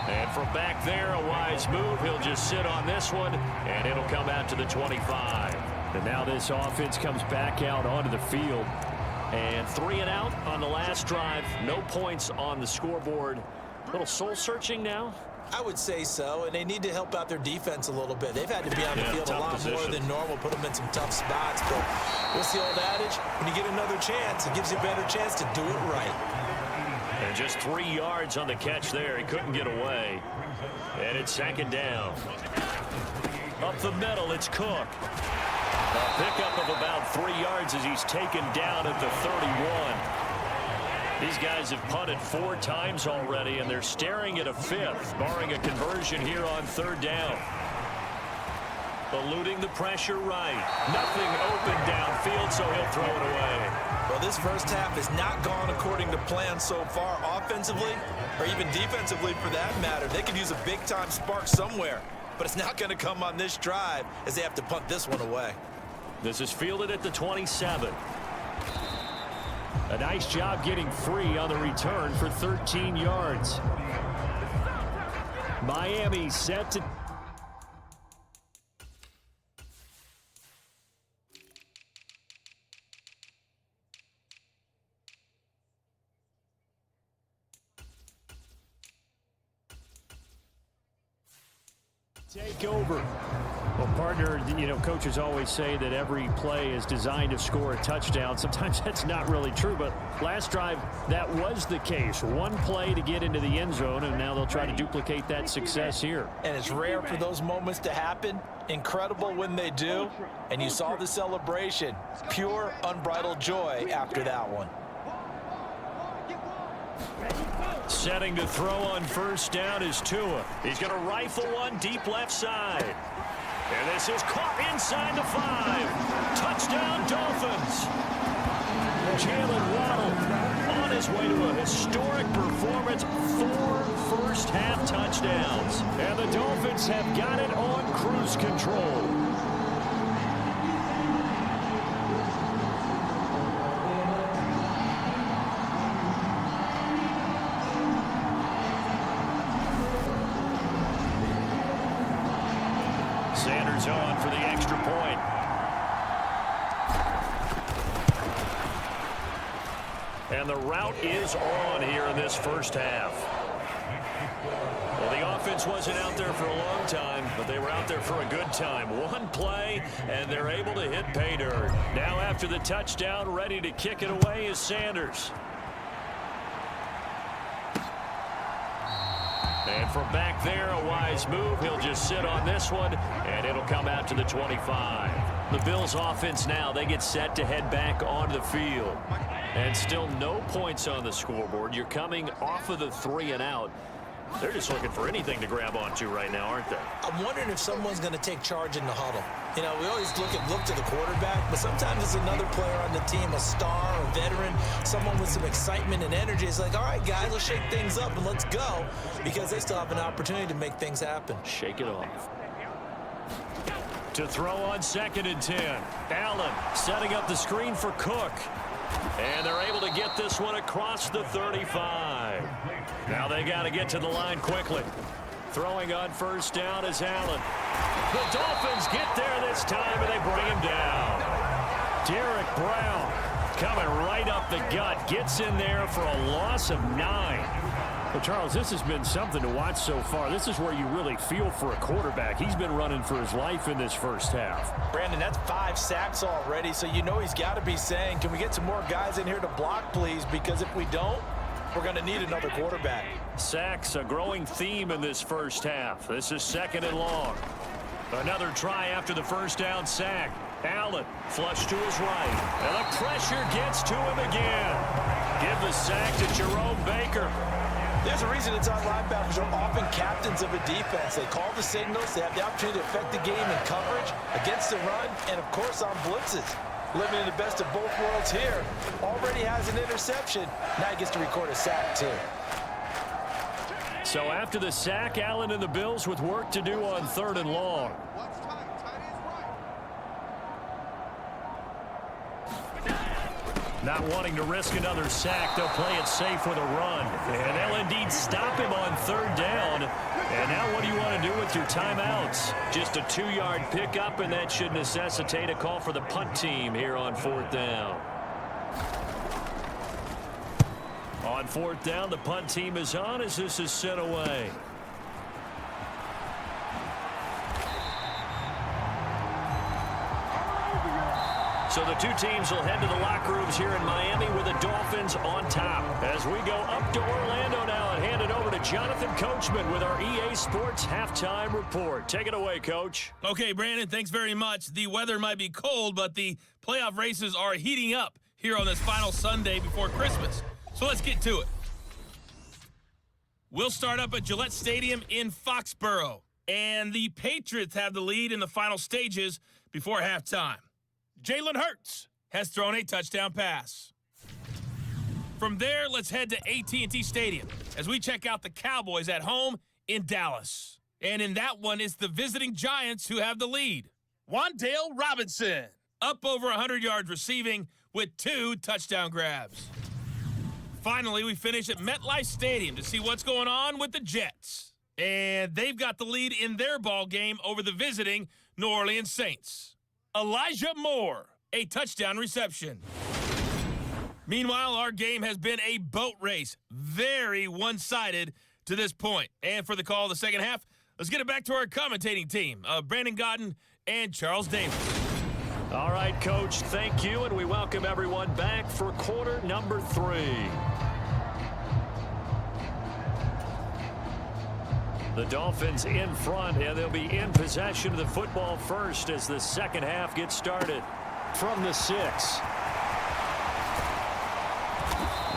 And from back there, a wise move. He'll just sit on this one, and it'll come out to the 25. And now this offense comes back out onto the field. And 3 and out on the last drive. No points on the scoreboard. A little soul-searching now. I would say so, and they need to help out their defense a little bit. They've had to be on the field a lot more than normal, put them in some tough spots. But what's the old adage? When you get another chance, it gives you a better chance to do it right. And just 3 yards on the catch there. He couldn't get away. And it's 2nd down. Up the middle, it's Cook. A pickup of about 3 yards as he's taken down at the 31. These guys have punted 4 times already, and they're staring at a 5th, barring a conversion here on 3rd down. Eluding the pressure right. Nothing open downfield, so he'll throw it away. Well, this first half has not gone according to plan so far offensively, or even defensively for that matter. They could use a big-time spark somewhere, but it's not going to come on this drive as they have to punt this one away. This is fielded at the 27. A nice job getting free on the return for 13 yards. Miami set to take over. Well, partner, you know, coaches always say that every play is designed to score a touchdown. Sometimes that's not really true, but last drive, that was the case. One play to get into the end zone, and now they'll try to duplicate that success here. And it's rare for those moments to happen. Incredible when they do. And you saw the celebration. Pure, unbridled joy after that one. Setting to throw on 1st down is Tua. He's going to rifle one deep left side. And this is caught inside the 5. Touchdown, Dolphins. Jalen Waddle on his way to a historic performance. 4 first-half touchdowns. And the Dolphins have got it on cruise control. Sanders on for the extra point. And the route is on here in this first half. Well, the offense wasn't out there for a long time, but they were out there for a good time. One play, and they're able to hit pay dirt. Now after the touchdown, ready to kick it away is Sanders. And from back there, a wise move. He'll just sit on this one, and it'll come out to the 25. The Bills offense now, they get set to head back onto the field. And still no points on the scoreboard. You're coming off of the 3 and out. They're just looking for anything to grab onto right now, aren't they? I'm wondering if someone's going to take charge in the huddle. You know, we always look to the quarterback, but sometimes it's another player on the team, a star, a veteran, someone with some excitement and energy. It's like, all right, guys, let's shake things up and let's go, because they still have an opportunity to make things happen. Shake it off. To throw on 2nd and 10. Allen setting up the screen for Cook. And they're able to get this one across the 35. Now they got to get to the line quickly. Throwing on 1st down is Allen. The Dolphins get there this time, and they bring him down. Derek Brown coming right up the gut. Gets in there for a loss of 9. Well, Charles, this has been something to watch so far. This is where you really feel for a quarterback. He's been running for his life in this first half. Brandon, that's 5 sacks already, so you know he's got to be saying, can we get some more guys in here to block, please? Because if we don't, we're going to need another quarterback. Sacks, a growing theme in this first half. This is 2nd and long. Another try after the 1st down sack. Allen flush to his right. And the pressure gets to him again. Give the sack to Jerome Baker. There's a reason inside linebackers are often captains of a defense. They call the signals. They have the opportunity to affect the game in coverage, against the run, and, of course, on blitzes. Living in the best of both worlds here. Already has an interception. Now he gets to record a sack, too. So after the sack, Allen and the Bills with work to do on 3rd and long. Not wanting to risk another sack, they'll play it safe with a run. And they'll indeed stop him on 3rd down. And now what do you want to do with your timeouts? Just a 2-yard pickup, and that should necessitate a call for the punt team here on 4th down. On 4th down, the punt team is on as this is sent away. So the two teams will head to the locker rooms here in Miami with the Dolphins on top. As we go up to Orlando now and hand it over to Jonathan Coachman with our EA Sports Halftime Report. Take it away, Coach. Okay, Brandon, thanks very much. The weather might be cold, but the playoff races are heating up here on this final Sunday before Christmas. So let's get to it. We'll start up at Gillette Stadium in Foxborough. And the Patriots have the lead in the final stages before halftime. Jalen Hurts has thrown a touchdown pass. From there, let's head to AT&T Stadium as we check out the Cowboys at home in Dallas. And in that one, it's the visiting Giants who have the lead. Wan'Dale Robinson up over 100 yards receiving with 2 touchdown grabs. Finally, we finish at MetLife Stadium to see what's going on with the Jets. And they've got the lead in their ball game over the visiting New Orleans Saints. Elijah Moore, a touchdown reception. Meanwhile, our game has been a boat race. Very one-sided to this point. And for the call of the second half, let's get it back to our commentating team, Brandon Godden and Charles Davis. All right, Coach, thank you, and we welcome everyone back for quarter number 3. The Dolphins in front, and they'll be in possession of the football first as the second half gets started. From the 6.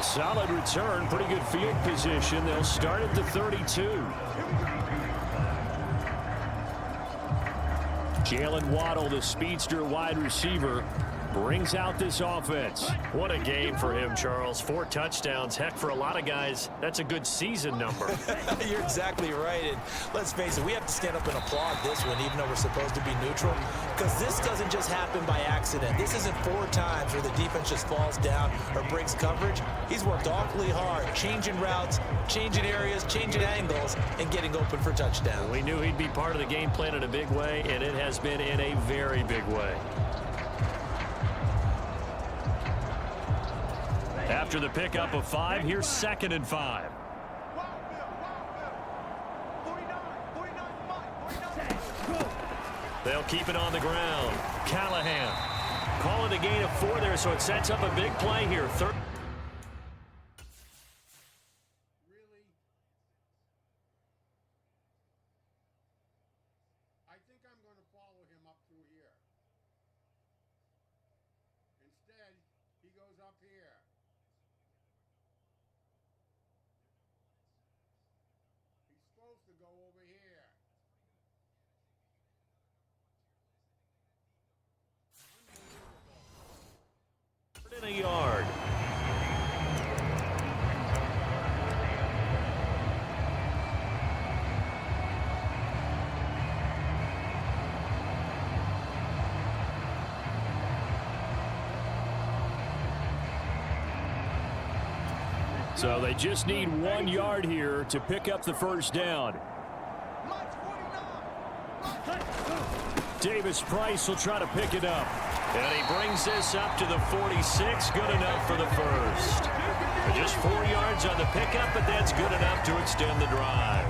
Solid return, pretty good field position. They'll start at the 32. Jalen Waddle, the speedster wide receiver, brings out this offense. What a game for him, Charles. 4 touchdowns. Heck, for a lot of guys, that's a good season number. You're exactly right. And let's face it, we have to stand up and applaud this one, even though we're supposed to be neutral, because this doesn't just happen by accident. This isn't 4 times where the defense just falls down or breaks coverage. He's worked awfully hard, changing routes, changing areas, changing angles, and getting open for touchdown. We knew he'd be part of the game plan in a big way, and it has been in a very big way. After the pickup of 5, here's 2nd and 5. They'll keep it on the ground. Callahan. Call it a gain of 4 there, so it sets up a big play here. Third. Really? I think I'm going to follow him up through here. Instead, he goes up here. He's supposed to go over here. In a yard. So they just need 1 yard here to pick up the first down. Davis Price will try to pick it up. And he brings this up to the 46. Good enough for the first. Just 4 yards on the pickup, but that's good enough to extend the drive.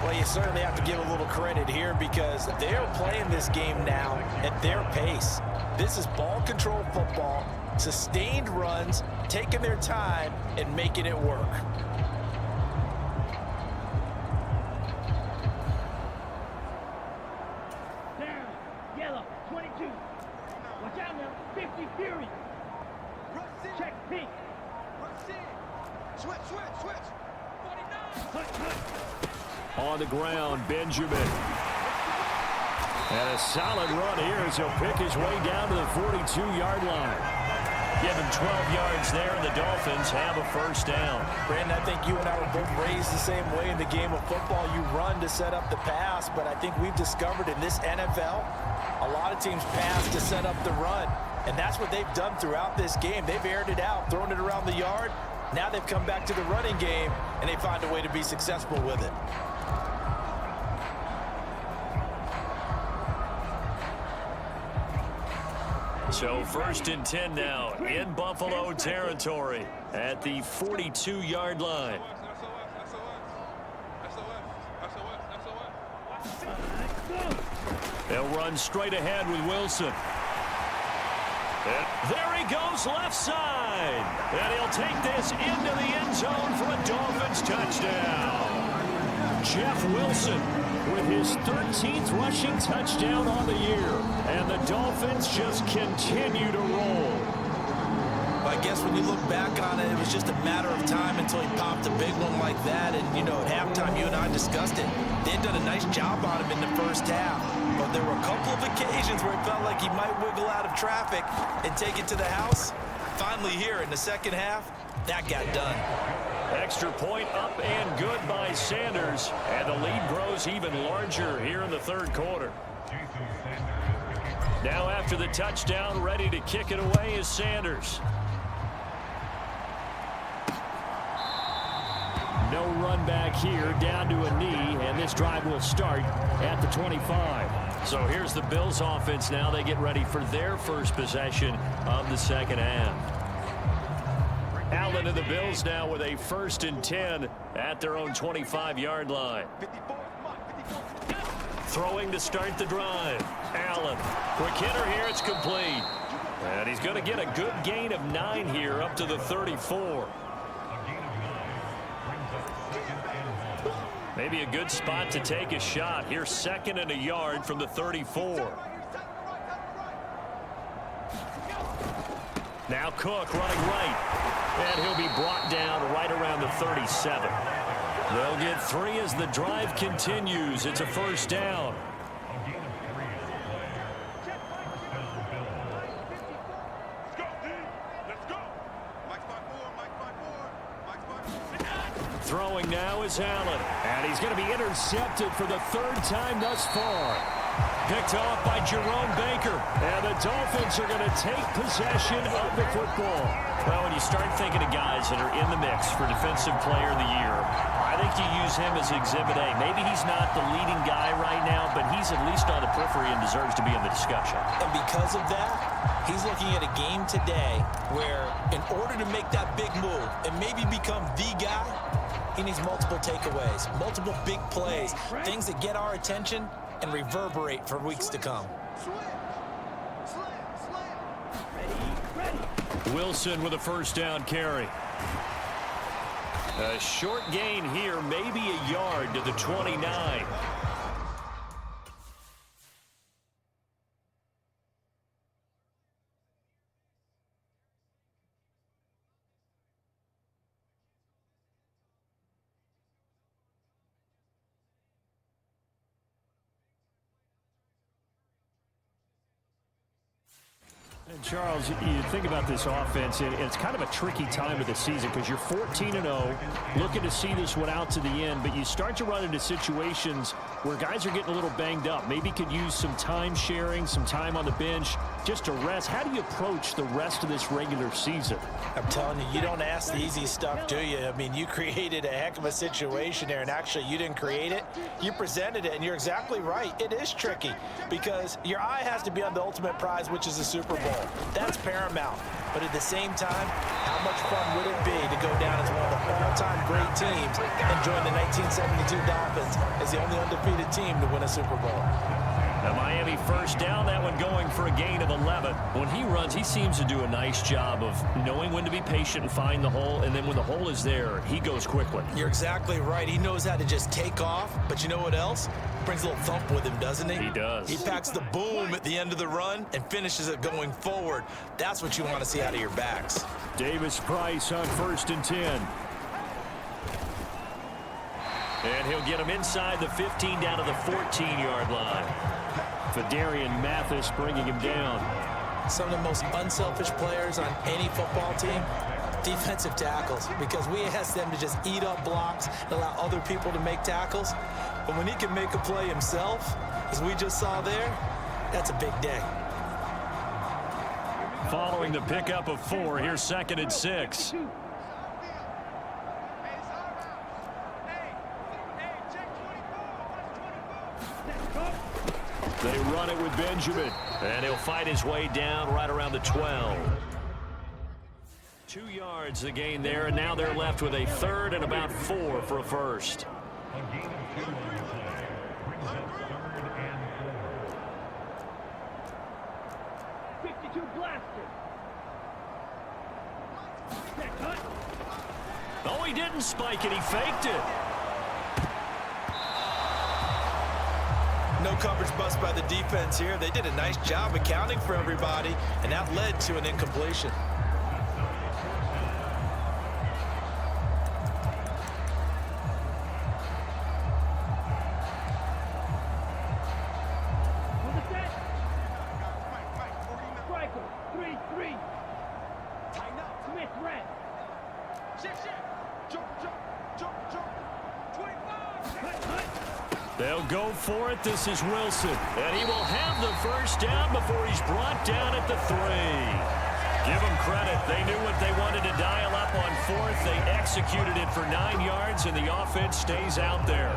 Well, you certainly have to give a little credit here because they're playing this game now at their pace. This is ball control football, sustained runs, taking their time and making it work. Down. Yellow. 22. Watch out now. 50 Fury. Check pink. Switch. 49. On the ground, Benjamin. And a solid run here as he'll pick his way down to the 42-yard line. Give him 12 yards there, and the Dolphins have a first down. Brandon, I think you and I were both raised the same way in the game of football. You run to set up the pass, but I think we've discovered in this NFL, a lot of teams pass to set up the run. And that's what they've done throughout this game. They've aired it out, thrown it around the yard. Now they've come back to the running game, and they find a way to be successful with it. So 1st and 10 now in Buffalo territory at the 42-yard line. They'll run straight ahead with Wilson. And there he goes left side. And he'll take this into the end zone for a Dolphins touchdown. Jeff Wilson with his 13th rushing touchdown on the year. And the Dolphins just continue to roll. I guess when you look back on it, it was just a matter of time until he popped a big one like that. And, you know, at halftime, you and I discussed it. They'd done a nice job on him in the first half. But there were a couple of occasions where it felt like he might wiggle out of traffic and take it to the house. Finally here in the second half, that got done. Extra point up and good by Sanders. And the lead grows even larger here in the third quarter. Now after the touchdown, ready to kick it away is Sanders. No run back here, down to a knee, and this drive will start at the 25. So here's the Bills offense now. They get ready for their first possession of the second half. Allen and the Bills now with a 1st and 10 at their own 25-yard line. Throwing to start the drive. Allen. Quick hitter here. It's complete. And he's going to get a good gain of 9 here up to the 34. Maybe a good spot to take a shot. Here's 2nd and a yard from the 34. Now Cook running right. And he'll be brought down right around the 37. They'll get 3 as the drive continues. It's a first down. Throwing now is Allen. And he's going to be intercepted for the 3rd time thus far. Picked off by Jerome Baker. And the Dolphins are going to take possession of the football. Well, when you start thinking of guys that are in the mix for Defensive Player of the Year, I think you use him as Exhibit A. Maybe he's not the leading guy right now, but he's at least on the periphery and deserves to be in the discussion. And because of that, he's looking at a game today where in order to make that big move and maybe become the guy, he needs multiple takeaways, multiple big plays, things that get our attention and reverberate for weeks to come. Wilson with a first down carry. A short gain here, maybe a yard to the 29. And Charles, you think about this offense, and it's kind of a tricky time of the season because you're 14-0, looking to see this one out to the end, but you start to run into situations where guys are getting a little banged up. Maybe could use some time sharing, some time on the bench just to rest. How do you approach the rest of this regular season? I'm telling you, you don't ask the easy stuff, do you? I mean, you created a heck of a situation there, and actually you didn't create it. You presented it, and you're exactly right. It is tricky because your eye has to be on the ultimate prize, which is the Super Bowl. That's paramount. But at the same time, how much fun would it be to go down as one of the all-time great teams and join the 1972 Dolphins as the only undefeated team to win a Super Bowl? The Miami first down, that one going for a gain of 11. When he runs, he seems to do a nice job of knowing when to be patient and find the hole, and then when the hole is there, he goes quickly. You're exactly right. He knows how to just take off, but you know what else? Brings a little thump with him, doesn't he? He does. He packs the boom at the end of the run and finishes it going forward. That's what you want to see out of your backs. Davis Price on 1st and 10. And he'll get him inside the 15 down to the 14-yard line. Fadarian Mathis bringing him down. Some of the most unselfish players on any football team, defensive tackles, because we ask them to just eat up blocks and allow other people to make tackles. But when he can make a play himself, as we just saw there, that's a big day. Following the pickup of 4, here's 2nd and 6. They run it with Benjamin. And he'll fight his way down right around the 12. 2 yards the gain there, and now they're left with a 3rd and about 4 for a first. A gain of 2 brings up 3rd and 4. 52 blaster. That cut. Oh, he didn't spike it. He faked it. No coverage bust by the defense here. They did a nice job accounting for everybody, and that led to an incompletion. On the set. Striker. 3-3. Tighten up. Smith red. Jump. 25. They'll go for it. This is Wilson. And he will have the first down before he's brought down at the 3. Give them credit. They knew what they wanted to dial up on 4th. They executed it for 9 yards, and the offense stays out there.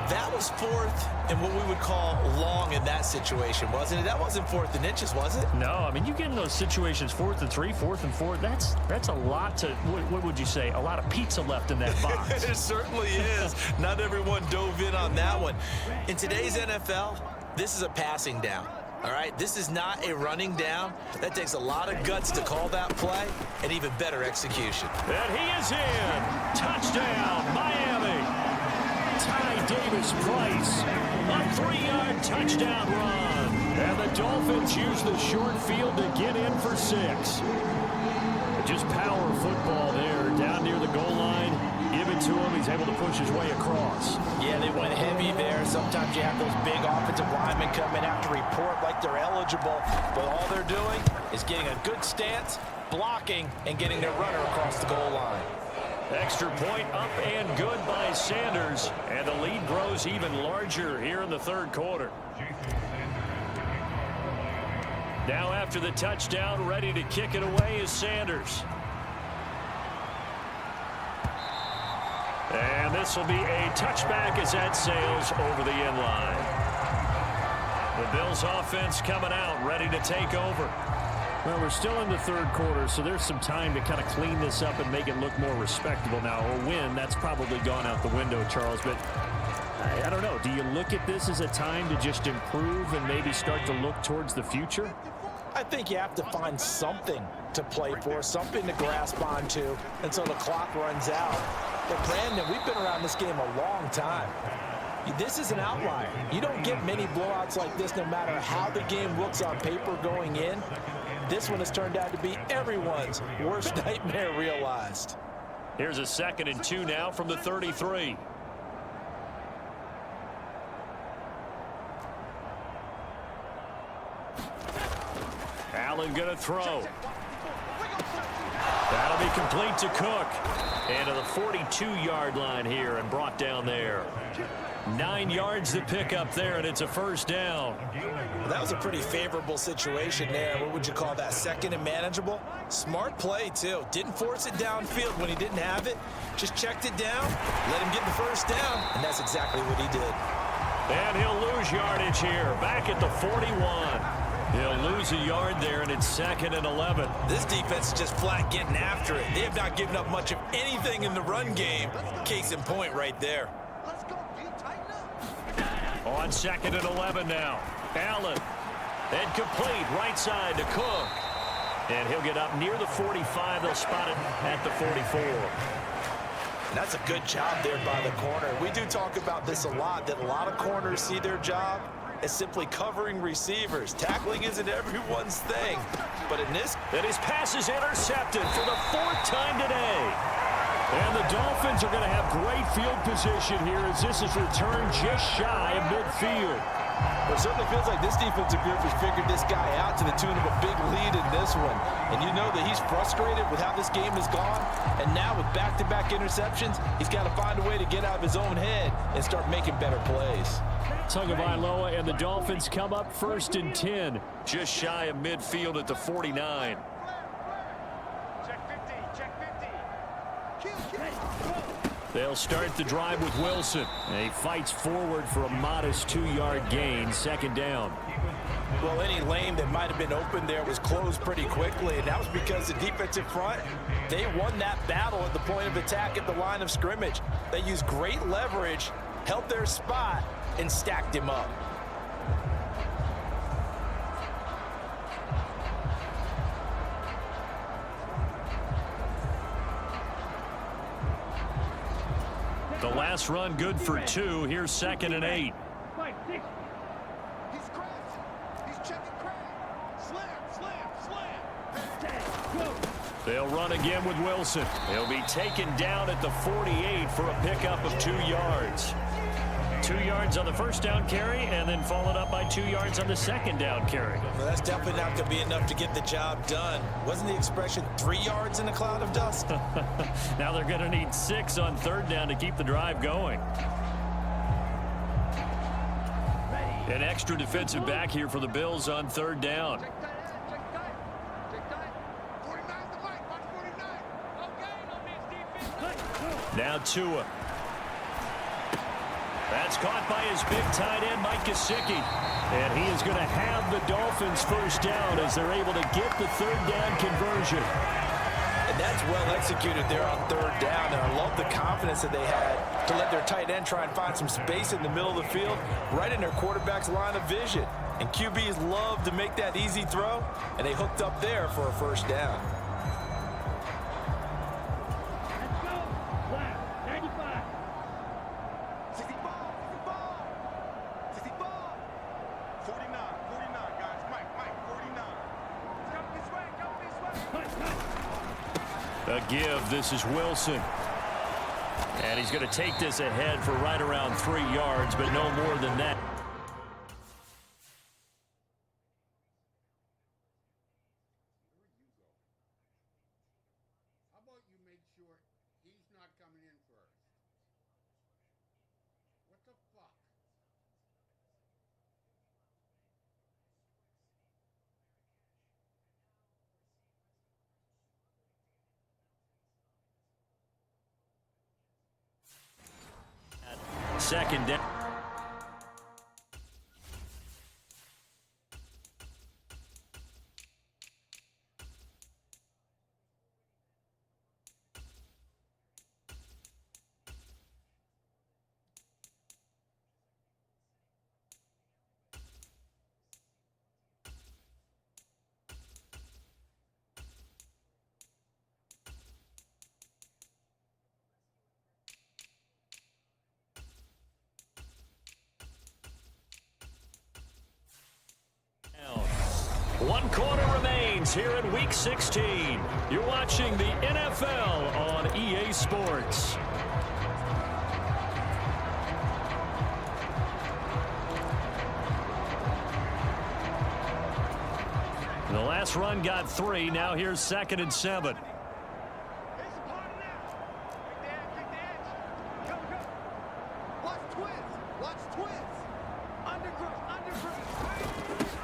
That was 4th and what we would call long in that situation, wasn't it? That wasn't 4th and inches, was it? No, I mean, you get in those situations, 4th and 3, 4th and 4. That's a lot to, what would you say, a lot of pizza left in that box. It certainly is. Not everyone dove in on that one. In today's NFL, this is a passing down. All right, this is not a running down. That takes a lot of guts to call that play, and even better execution. And he is in. Touchdown, Miami. Ty Davis Price, a 3-yard touchdown run. And the Dolphins use the short field to get in for 6. Just power football there, down near the goal line. Give it to him. He's able to push his way across. Yeah, they went heavy there. Sometimes you have those big offensive linemen coming out to report like they're eligible. But all they're doing is getting a good stance, blocking, and getting their runner across the goal line. Extra point up and good by Sanders. And the lead grows even larger here in the 3rd quarter. Now after the touchdown, ready to kick it away is Sanders. And this will be a touchback as that sails over the end line. The Bills offense coming out, ready to take over. Well, we're still in the 3rd quarter, so there's some time to kind of clean this up and make it look more respectable now. A win, that's probably gone out the window, Charles, but I don't know. Do you look at this as a time to just improve and maybe start to look towards the future? I think you have to find something to play for, something to grasp onto until the clock runs out. But Brandon, we've been around this game a long time. This is an outlier. You don't get many blowouts like this no matter how the game looks on paper going in. This one has turned out to be everyone's worst nightmare realized. Here's a 2nd and 2 now from the 33. Allen going to throw. That'll be complete to Cook. And to the 42-yard line here and brought down there. 9 yards to pick up there, and it's a first down. That was a pretty favorable situation there. What would you call that? 2nd and manageable? Smart play, too. Didn't force it downfield when he didn't have it. Just checked it down, let him get the first down, and that's exactly what he did. And he'll lose yardage here, back at the 41. He'll lose a yard there, and it's 2nd and 11. This defense is just flat getting after it. They have not given up much of anything in the run game. Case in point right there. On 2nd and 11 now. Allen. And complete right side to Cook. And he'll get up near the 45. They'll spot it at the 44. And that's a good job there by the corner. We do talk about this a lot, that a lot of corners see their job as simply covering receivers. Tackling isn't everyone's thing. But in this... And his pass is intercepted for the 4th time today. And the Dolphins are going to have great field position here as this is returned just shy of midfield. Well, it certainly feels like this defensive group has figured this guy out to the tune of a big lead in this one. And you know that he's frustrated with how this game has gone. And now with back-to-back interceptions, he's got to find a way to get out of his own head and start making better plays. Tagovailoa and the Dolphins come up 1st and 10. Just shy of midfield at the 49. They'll start the drive with Wilson. And he fights forward for a modest 2-yard gain, 2nd down. Well, any lane that might have been open there was closed pretty quickly, and that was because the defensive front, they won that battle at the point of attack at the line of scrimmage. They used great leverage, held their spot, and stacked him up. The last run good for 2. Here's 2nd and 8. He's crossing. He's checking crack. Slam. They'll run again with Wilson. He'll be taken down at the 48 for a pickup of 2 yards. 2 yards on the first down carry and then followed up by 2 yards on the second down carry. Well, that's definitely not going to be enough to get the job done. Wasn't the expression 3 yards in a cloud of dust? Now they're going to need 6 on 3rd down to keep the drive going. An extra defensive back here for the Bills on 3rd down. Now Tua. That's caught by his big tight end, Mike Gesicki. And he is going to have the Dolphins first down as they're able to get the 3rd down conversion. And that's well executed there on 3rd down. And I love the confidence that they had to let their tight end try and find some space in the middle of the field, right in their quarterback's line of vision. And QBs love to make that easy throw, and they hooked up there for a first down. A give. This is Wilson. And he's going to take this ahead for right around 3 yards, but no more than that. How about you make sure he's not coming in first? What the fuck? Second down. 1 quarter remains here in Week 16. You're watching the NFL on EA Sports. The last run got 3. Now here's 2nd and 7.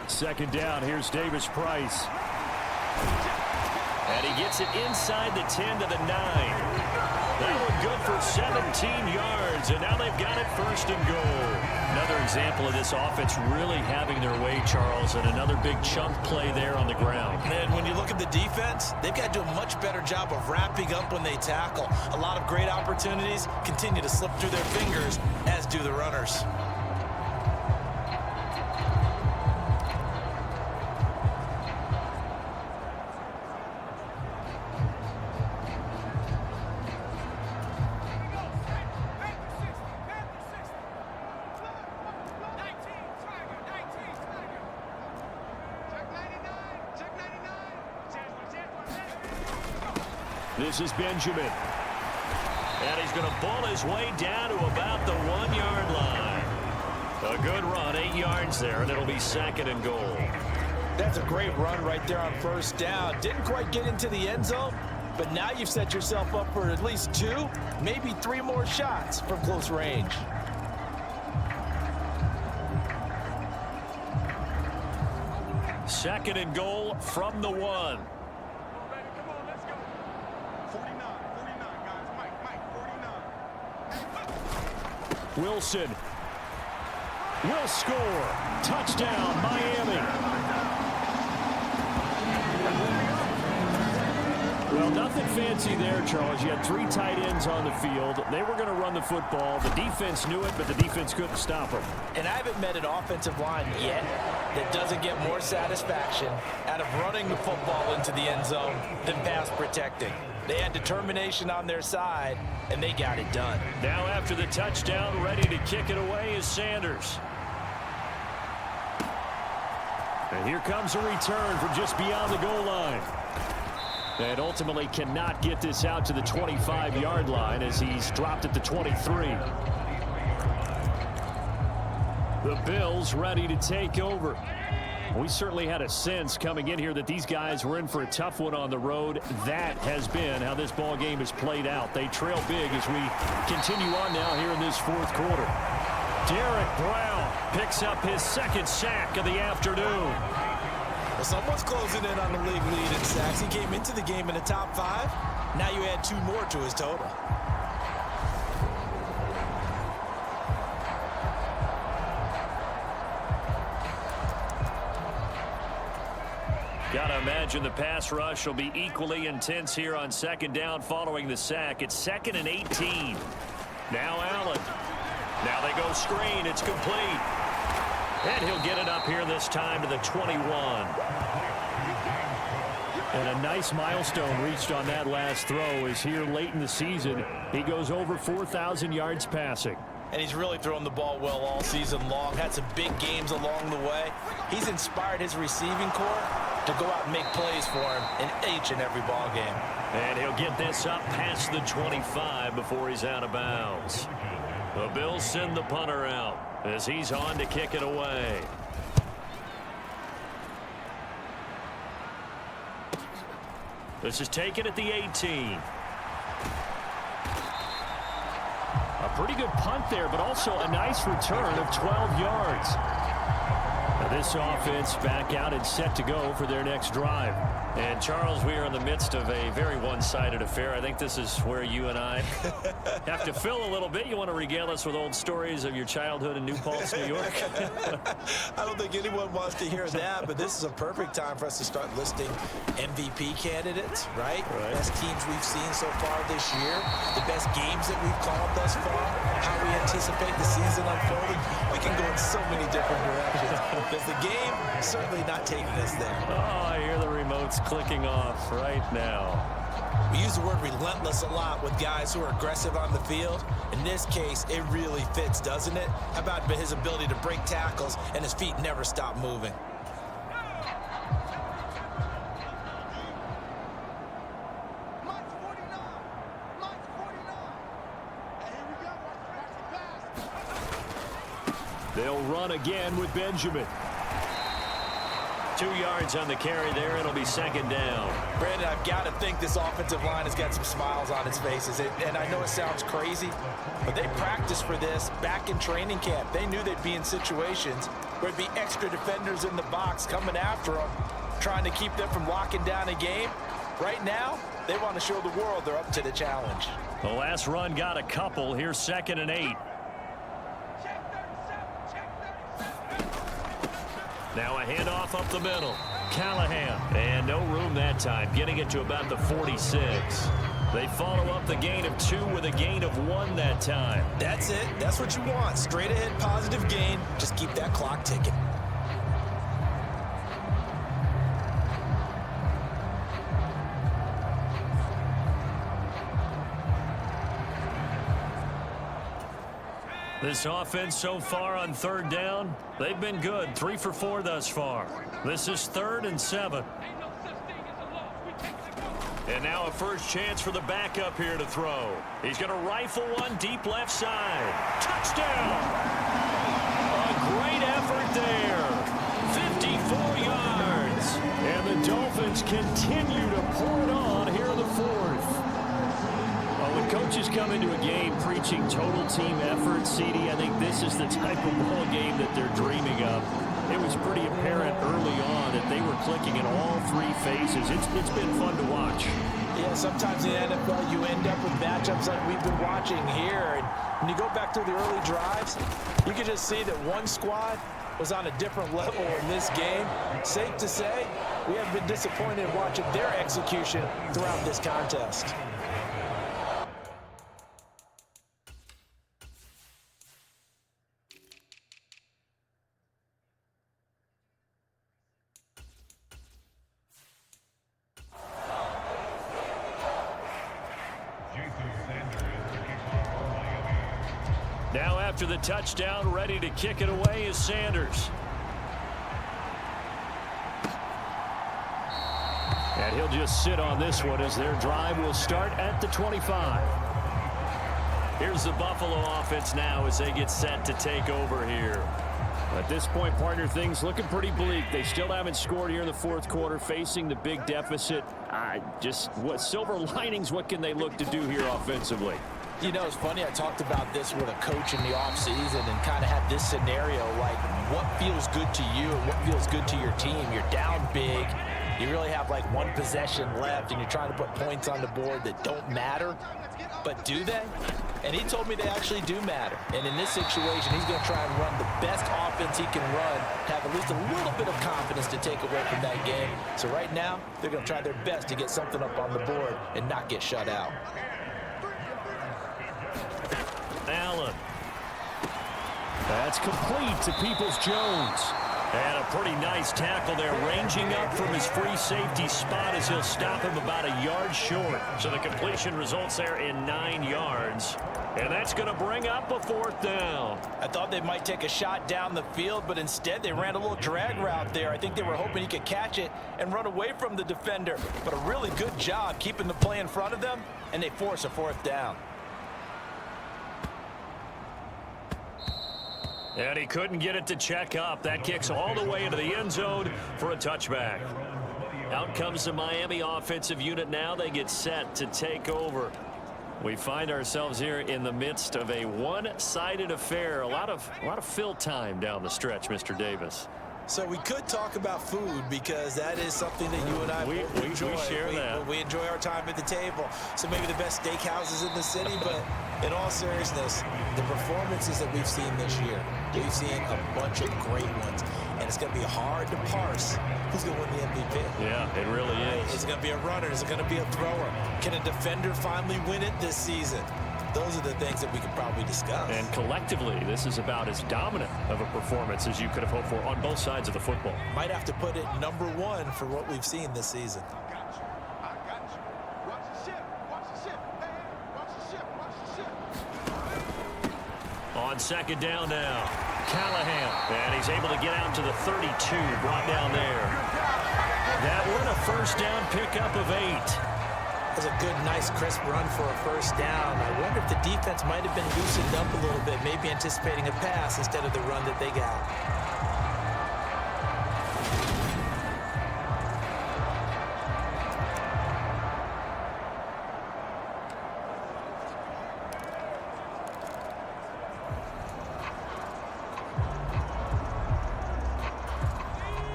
Second down, here's Davis Price. And he gets it inside the 10 to the 9. That one good for 17 yards, and now they've got it 1st and goal. Another example of this offense really having their way, Charles, and another big chunk play there on the ground. And when you look at the defense, they've got to do a much better job of wrapping up when they tackle. A lot of great opportunities continue to slip through their fingers, as do the runners. This is Benjamin. And he's going to ball his way down to about the 1-yard line. A good run, 8 yards there, and it'll be 2nd and goal. That's a great run right there on 1st down. Didn't quite get into the end zone, but now you've set yourself up for at least 2, maybe 3 more shots from close range. Second and goal from the 1. Wilson will score. Touchdown, Miami. Well, nothing fancy there, Charles. You had 3 tight ends on the field. They were going to run the football. The defense knew it, but the defense couldn't stop them. And I haven't met an offensive line yet that doesn't get more satisfaction out of running the football into the end zone than pass protecting. They had determination on their side, and they got it done. Now after the touchdown, ready to kick it away is Sanders. And here comes a return from just beyond the goal line. And ultimately cannot get this out to the 25-yard line as he's dropped at the 23. The Bills ready to take over. We certainly had a sense coming in here that these guys were in for a tough one on the road. That has been how this ball game has played out. They trail big as we continue on now here in this 4th quarter. Derek Brown picks up his 2nd sack of the afternoon. Well, someone's closing in on the league lead in sacks. He came into the game in the top 5. Now you add 2 more to his total. Gotta imagine the pass rush will be equally intense here on 2nd down following the sack. It's 2nd and 18. Now Allen. Now they go screen. It's complete. And he'll get it up here this time to the 21. And a nice milestone reached on that last throw is here late in the season. He goes over 4,000 yards passing. And he's really thrown the ball well all season long. Had some big games along the way. He's inspired his receiving corps to go out and make plays for him in each and every ball game. And he'll get this up past the 25 before he's out of bounds. The Bills send the punter out as he's on to kick it away. This is taken at the 18. A pretty good punt there, but also a nice return of 12 yards. Now this offense back out and set to go for their next drive. And, Charles, we are in the midst of a very one-sided affair. I think this is where you and I have to fill a little bit. You want to regale us with old stories of your childhood in New Paltz, New York? I don't think anyone wants to hear that, but this is a perfect time for us to start listing MVP candidates, right? Best teams we've seen so far this year, the best games that we've called thus far, how we anticipate the season unfolding. We can go in so many different directions because the game is certainly not taking us there. Oh, I hear the remotes clicking off right now. We use the word relentless a lot with guys who are aggressive on the field. In this case, it really fits, doesn't it? How about his ability to break tackles and his feet never stop moving? They'll run again with Benjamin. 2 yards on the carry there. It'll be second down. Brandon, I've got to think this offensive line has got some smiles on its faces. And I know it sounds crazy, but they practiced for this back in training camp. They knew they'd be in situations where there'd be extra defenders in the box coming after them, trying to keep them from locking down a game. Right now, they want to show the world they're up to the challenge. The last run got a couple. Here's 2nd and 8. Now a handoff up the middle. Callahan. And no room that time. Getting it to about the 46. They follow up the gain of 2 with a gain of 1 that time. That's it. That's what you want. Straight ahead positive gain. Just keep that clock ticking. This offense so far on 3rd down, they've been good. 3 for 4 thus far. This is 3rd and 7. And now a first chance for the backup here to throw. He's going to rifle one deep left side. Touchdown! A great effort there. 54 yards. And the Dolphins continue to pour it on here in the 4th. When coaches come into a game preaching total team effort, CD, I think this is the type of ball game that they're dreaming of. It was pretty apparent early on that they were clicking in all 3 phases. It's been fun to watch. Yeah, sometimes in the NFL you end up with matchups like we've been watching here. And when you go back through the early drives, you can just see that one squad was on a different level in this game. Safe to say, we haven't been disappointed watching their execution throughout this contest. Now after the touchdown, ready to kick it away is Sanders. And he'll just sit on this one as their drive will start at the 25. Here's the Buffalo offense now as they get set to take over here. At this point, partner, things looking pretty bleak. They still haven't scored here in the 4th quarter, facing the big deficit. Just what silver linings, what can they look to do here offensively? You know, it's funny, I talked about this with a coach in the offseason and kind of had this scenario, like what feels good to you and what feels good to your team. You're down big. You really have like 1 possession left, and you're trying to put points on the board that don't matter. But do they? And he told me they actually do matter. And in this situation, he's going to try and run the best offense he can run, have at least a little bit of confidence to take away from that game. So right now, they're going to try their best to get something up on the board and not get shut out. Allen. That's complete to Peoples-Jones. And a pretty nice tackle there, ranging up from his free safety spot as he'll stop him about a yard short. So the completion results there in 9 yards. And that's going to bring up a 4th down. I thought they might take a shot down the field, but instead they ran a little drag route there. I think they were hoping he could catch it and run away from the defender. But a really good job keeping the play in front of them, and they force a 4th down. And he couldn't get it to check up. That kicks all the way into the end zone for a touchback. Out comes the Miami offensive unit now. They get set to take over. We find ourselves here in the midst of a one-sided affair. A lot of fill time down the stretch, Mr. Davis. So we could talk about food because that is something that you and I both enjoy. We share that. We enjoy our time at the table. So maybe the best steakhouses in the city, but in all seriousness, the performances that we've seen this year, we've seen a bunch of great ones. And it's going to be hard to parse who's going to win the MVP. Yeah, it really is. Is it going to be a runner? Is it going to be a thrower? Can a defender finally win it this season? Those are the things that we could probably discuss. And collectively, this is about as dominant of a performance as you could have hoped for on both sides of the football. Might have to put it #1 for what we've seen this season. On 2nd down now, Callahan, and he's able to get out to the 32, brought down there. That one a 1st down pickup of 8. That was a good, nice, crisp run for a first down. I wonder if the defense might have been loosened up a little bit, maybe anticipating a pass instead of the run that they got.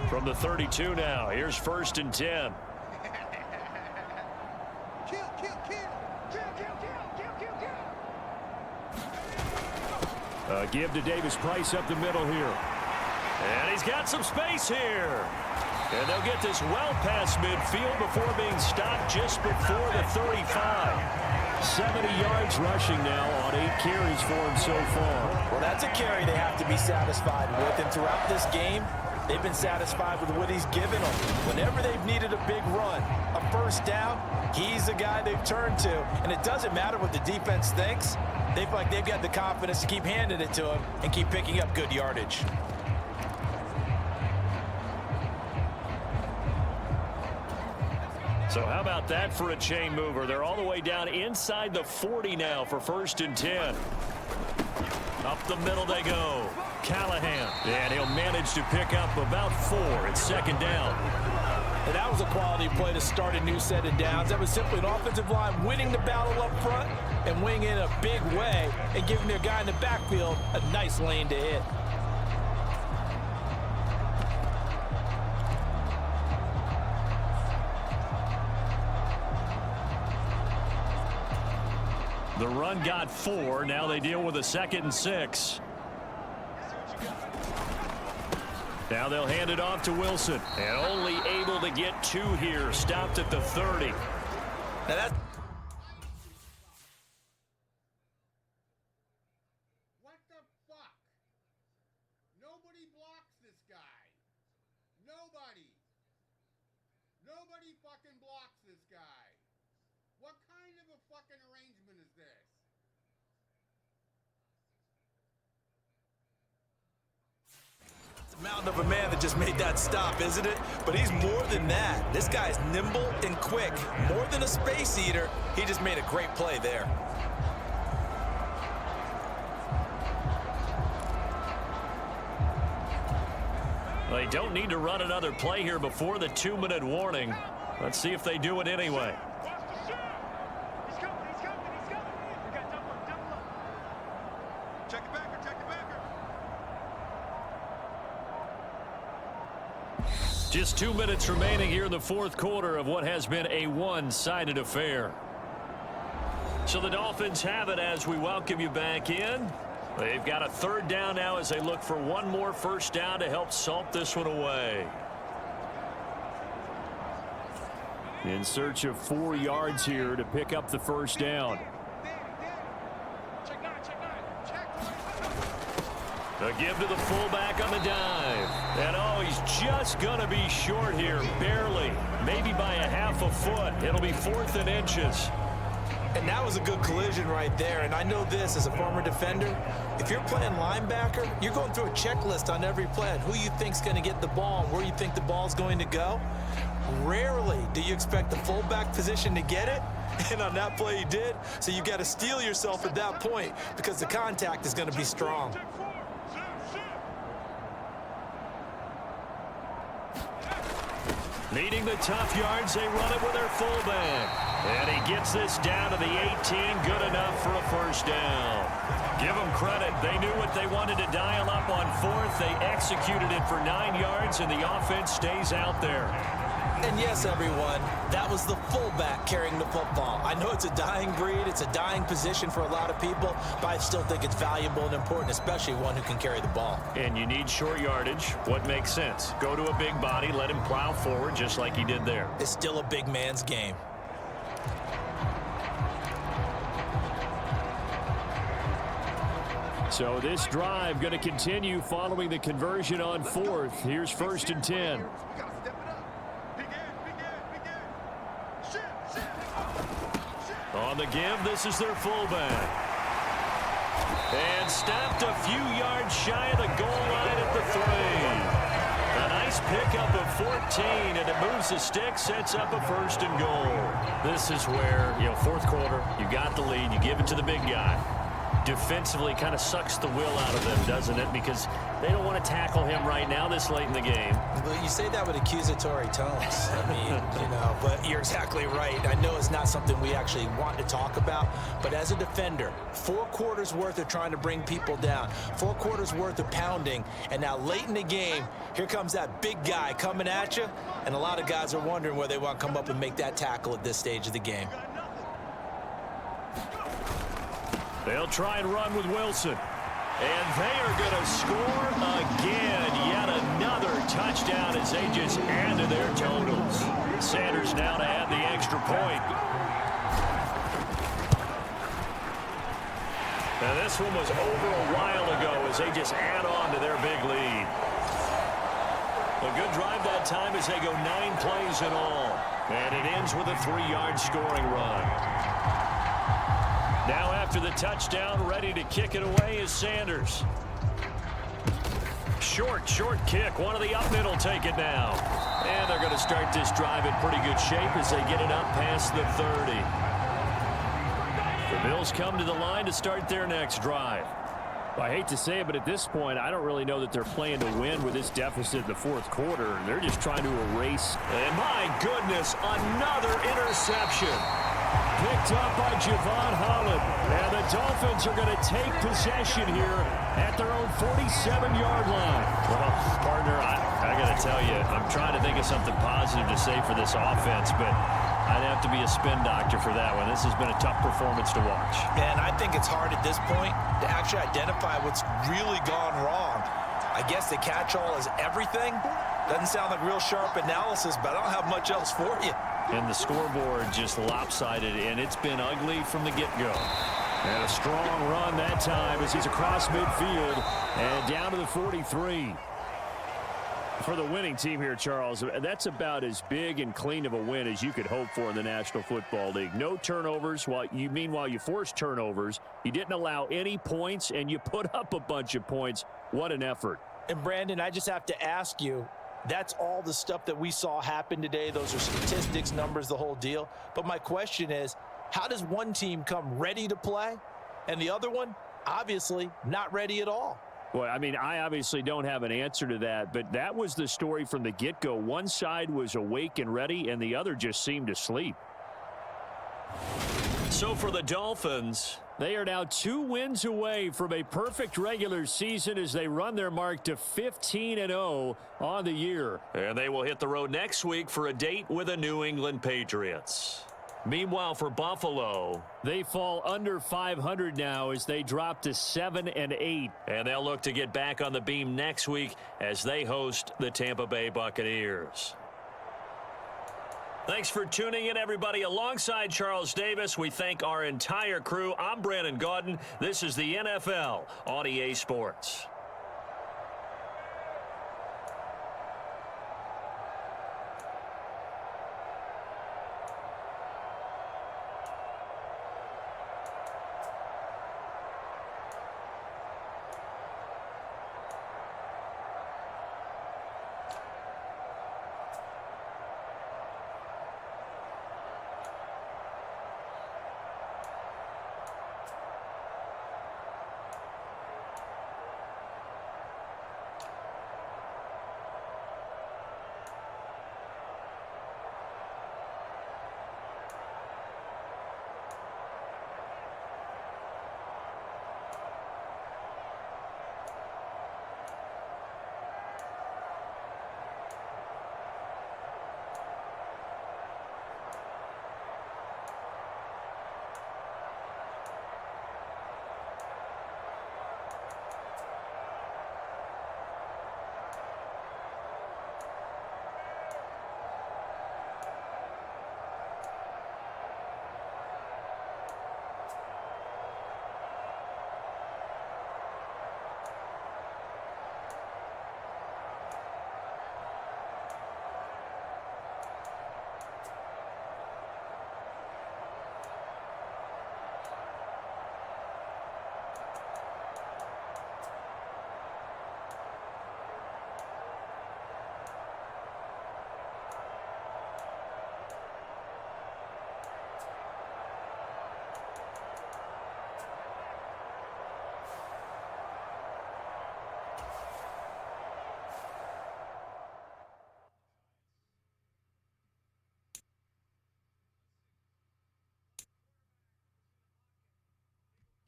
From the 32 now, here's 1st and 10. Give to Davis Price up the middle here. And he's got some space here. And they'll get this well past midfield before being stopped just before the 35. 70 yards rushing now on 8 carries for him so far. Well, that's a carry they have to be satisfied with. And throughout this game, they've been satisfied with what he's given them. Whenever they've needed a big run, a first down, he's the guy they've turned to. And it doesn't matter what the defense thinks. They've got the confidence to keep handing it to him and keep picking up good yardage. So how about that for a chain mover? They're all the way down inside the 40 now for 1st and 10. Up the middle they go. Callahan. And he'll manage to pick up about 4 at 2nd down. And that was a quality play to start a new set of downs. That was simply an offensive line winning the battle up front and winning in a big way and giving their guy in the backfield a nice lane to hit. The run got 4. Now they deal with a 2nd and 6. Now they'll hand it off to Wilson. And only able to get 2 here. Stopped at the 30. Now that's... What the fuck? Nobody blocks this guy. Nobody. Nobody fucking blocks this guy. What kind of a fucking arrangement is this? It's a mountain of a man that just made that stop, isn't it? But he's more than that. This guy's nimble and quick. More than a space eater, he just made a great play there. They don't need to run another play here before the 2-minute warning. Let's see if they do it anyway. Just 2 minutes remaining here in the 4th quarter of what has been a one-sided affair. So the Dolphins have it as we welcome you back in. They've got a 3rd down now as they look for one more first down to help salt this one away. In search of 4 yards here to pick up the first down. A give to the fullback on the dive. And oh, he's just going to be short here, barely. Maybe by a half a foot. It'll be 4th and inches. And that was a good collision right there. And I know this as a former defender. If you're playing linebacker, you're going through a checklist on every play on who you think's going to get the ball and where you think the ball's going to go. Rarely do you expect the fullback position to get it. And on that play he did. So you got to steel yourself at that point because the contact is going to be strong. Needing the tough yards, they run it with their fullback. And he gets this down to the 18, good enough for a first down. Give them credit. They knew what they wanted to dial up on 4th. They executed it for 9 yards, and the offense stays out there. And yes, everyone, that was the fullback carrying the football. I know it's a dying breed, it's a dying position for a lot of people, but I still think it's valuable and important, especially one who can carry the ball. And you need short yardage. What makes sense? Go to a big body, let him plow forward just like he did there. It's still a big man's game. So this drive going to continue following the conversion on 4th. Here's 1st and 10. On the give, this is their fullback. And stopped a few yards shy of the goal line at the 3. A Nice pickup of 14, and it moves the stick, sets up a 1st and goal. This is where, fourth quarter, you got the lead, you give it to the big guy. Defensively kind of sucks the will out of them, doesn't it? Because they don't want to tackle him right now this late in the game. But you say that with accusatory tones. I mean, but you're exactly right. I know it's not something we actually want to talk about, but as a defender, 4 quarters worth of trying to bring people down, 4 quarters worth of pounding, and now late in the game, here comes that big guy coming at you, and a lot of guys are wondering where they want to come up and make that tackle at this stage of the game. They'll try and run with Wilson. And they are going to score again. Yet another touchdown as they just add to their totals. Sanders now to add the extra point. Now this one was over a while ago as they just add on to their big lead. A good drive that time as they go 9 plays in all. And it ends with a 3-yard scoring run. Now after the touchdown, ready to kick it away is Sanders. Short kick. One of the up middle take it now. And they're going to start this drive in pretty good shape as they get it up past the 30. The Bills come to the line to start their next drive. I hate to say it, but at this point, I don't really know that they're playing to win with this deficit in the fourth quarter. They're just trying to erase. And my goodness, another interception. Picked up by Javon Holland. And the Dolphins are going to take possession here at their own 47-yard line. Well, partner, I got to tell you, I'm trying to think of something positive to say for this offense, but I'd have to be a spin doctor for that one. This has been a tough performance to watch. And I think it's hard at this point to actually identify what's really gone wrong. I guess the catch-all is everything. Doesn't sound like real sharp analysis, but I don't have much else for you. And the scoreboard just lopsided, and it's been ugly from the get-go. And a strong run that time as he's across midfield and down to the 43. For the winning team here, Charles, that's about as big and clean of a win as you could hope for in the National Football League. No turnovers. Meanwhile, you forced turnovers. You didn't allow any points, and you put up a bunch of points. What an effort. And, Brandon, I just have to ask you, that's all the stuff that we saw happen today. Those are statistics, numbers, the whole deal. But my question is, how does one team come ready to play and the other one, obviously, not ready at all? Well, I mean, I obviously don't have an answer to that, but that was the story from the get-go. One side was awake and ready, and the other just seemed to sleep. So for the Dolphins, they are now 2 wins away from a perfect regular season as they run their mark to 15-0 on the year. And they will hit the road next week for a date with the New England Patriots. Meanwhile, for Buffalo, they fall under 500 now as they drop to 7-8. And they'll look to get back on the beam next week as they host the Tampa Bay Buccaneers. Thanks for tuning in, everybody. Alongside Charles Davis, we thank our entire crew. I'm Brandon Gaudin. This is the NFL on EA Sports.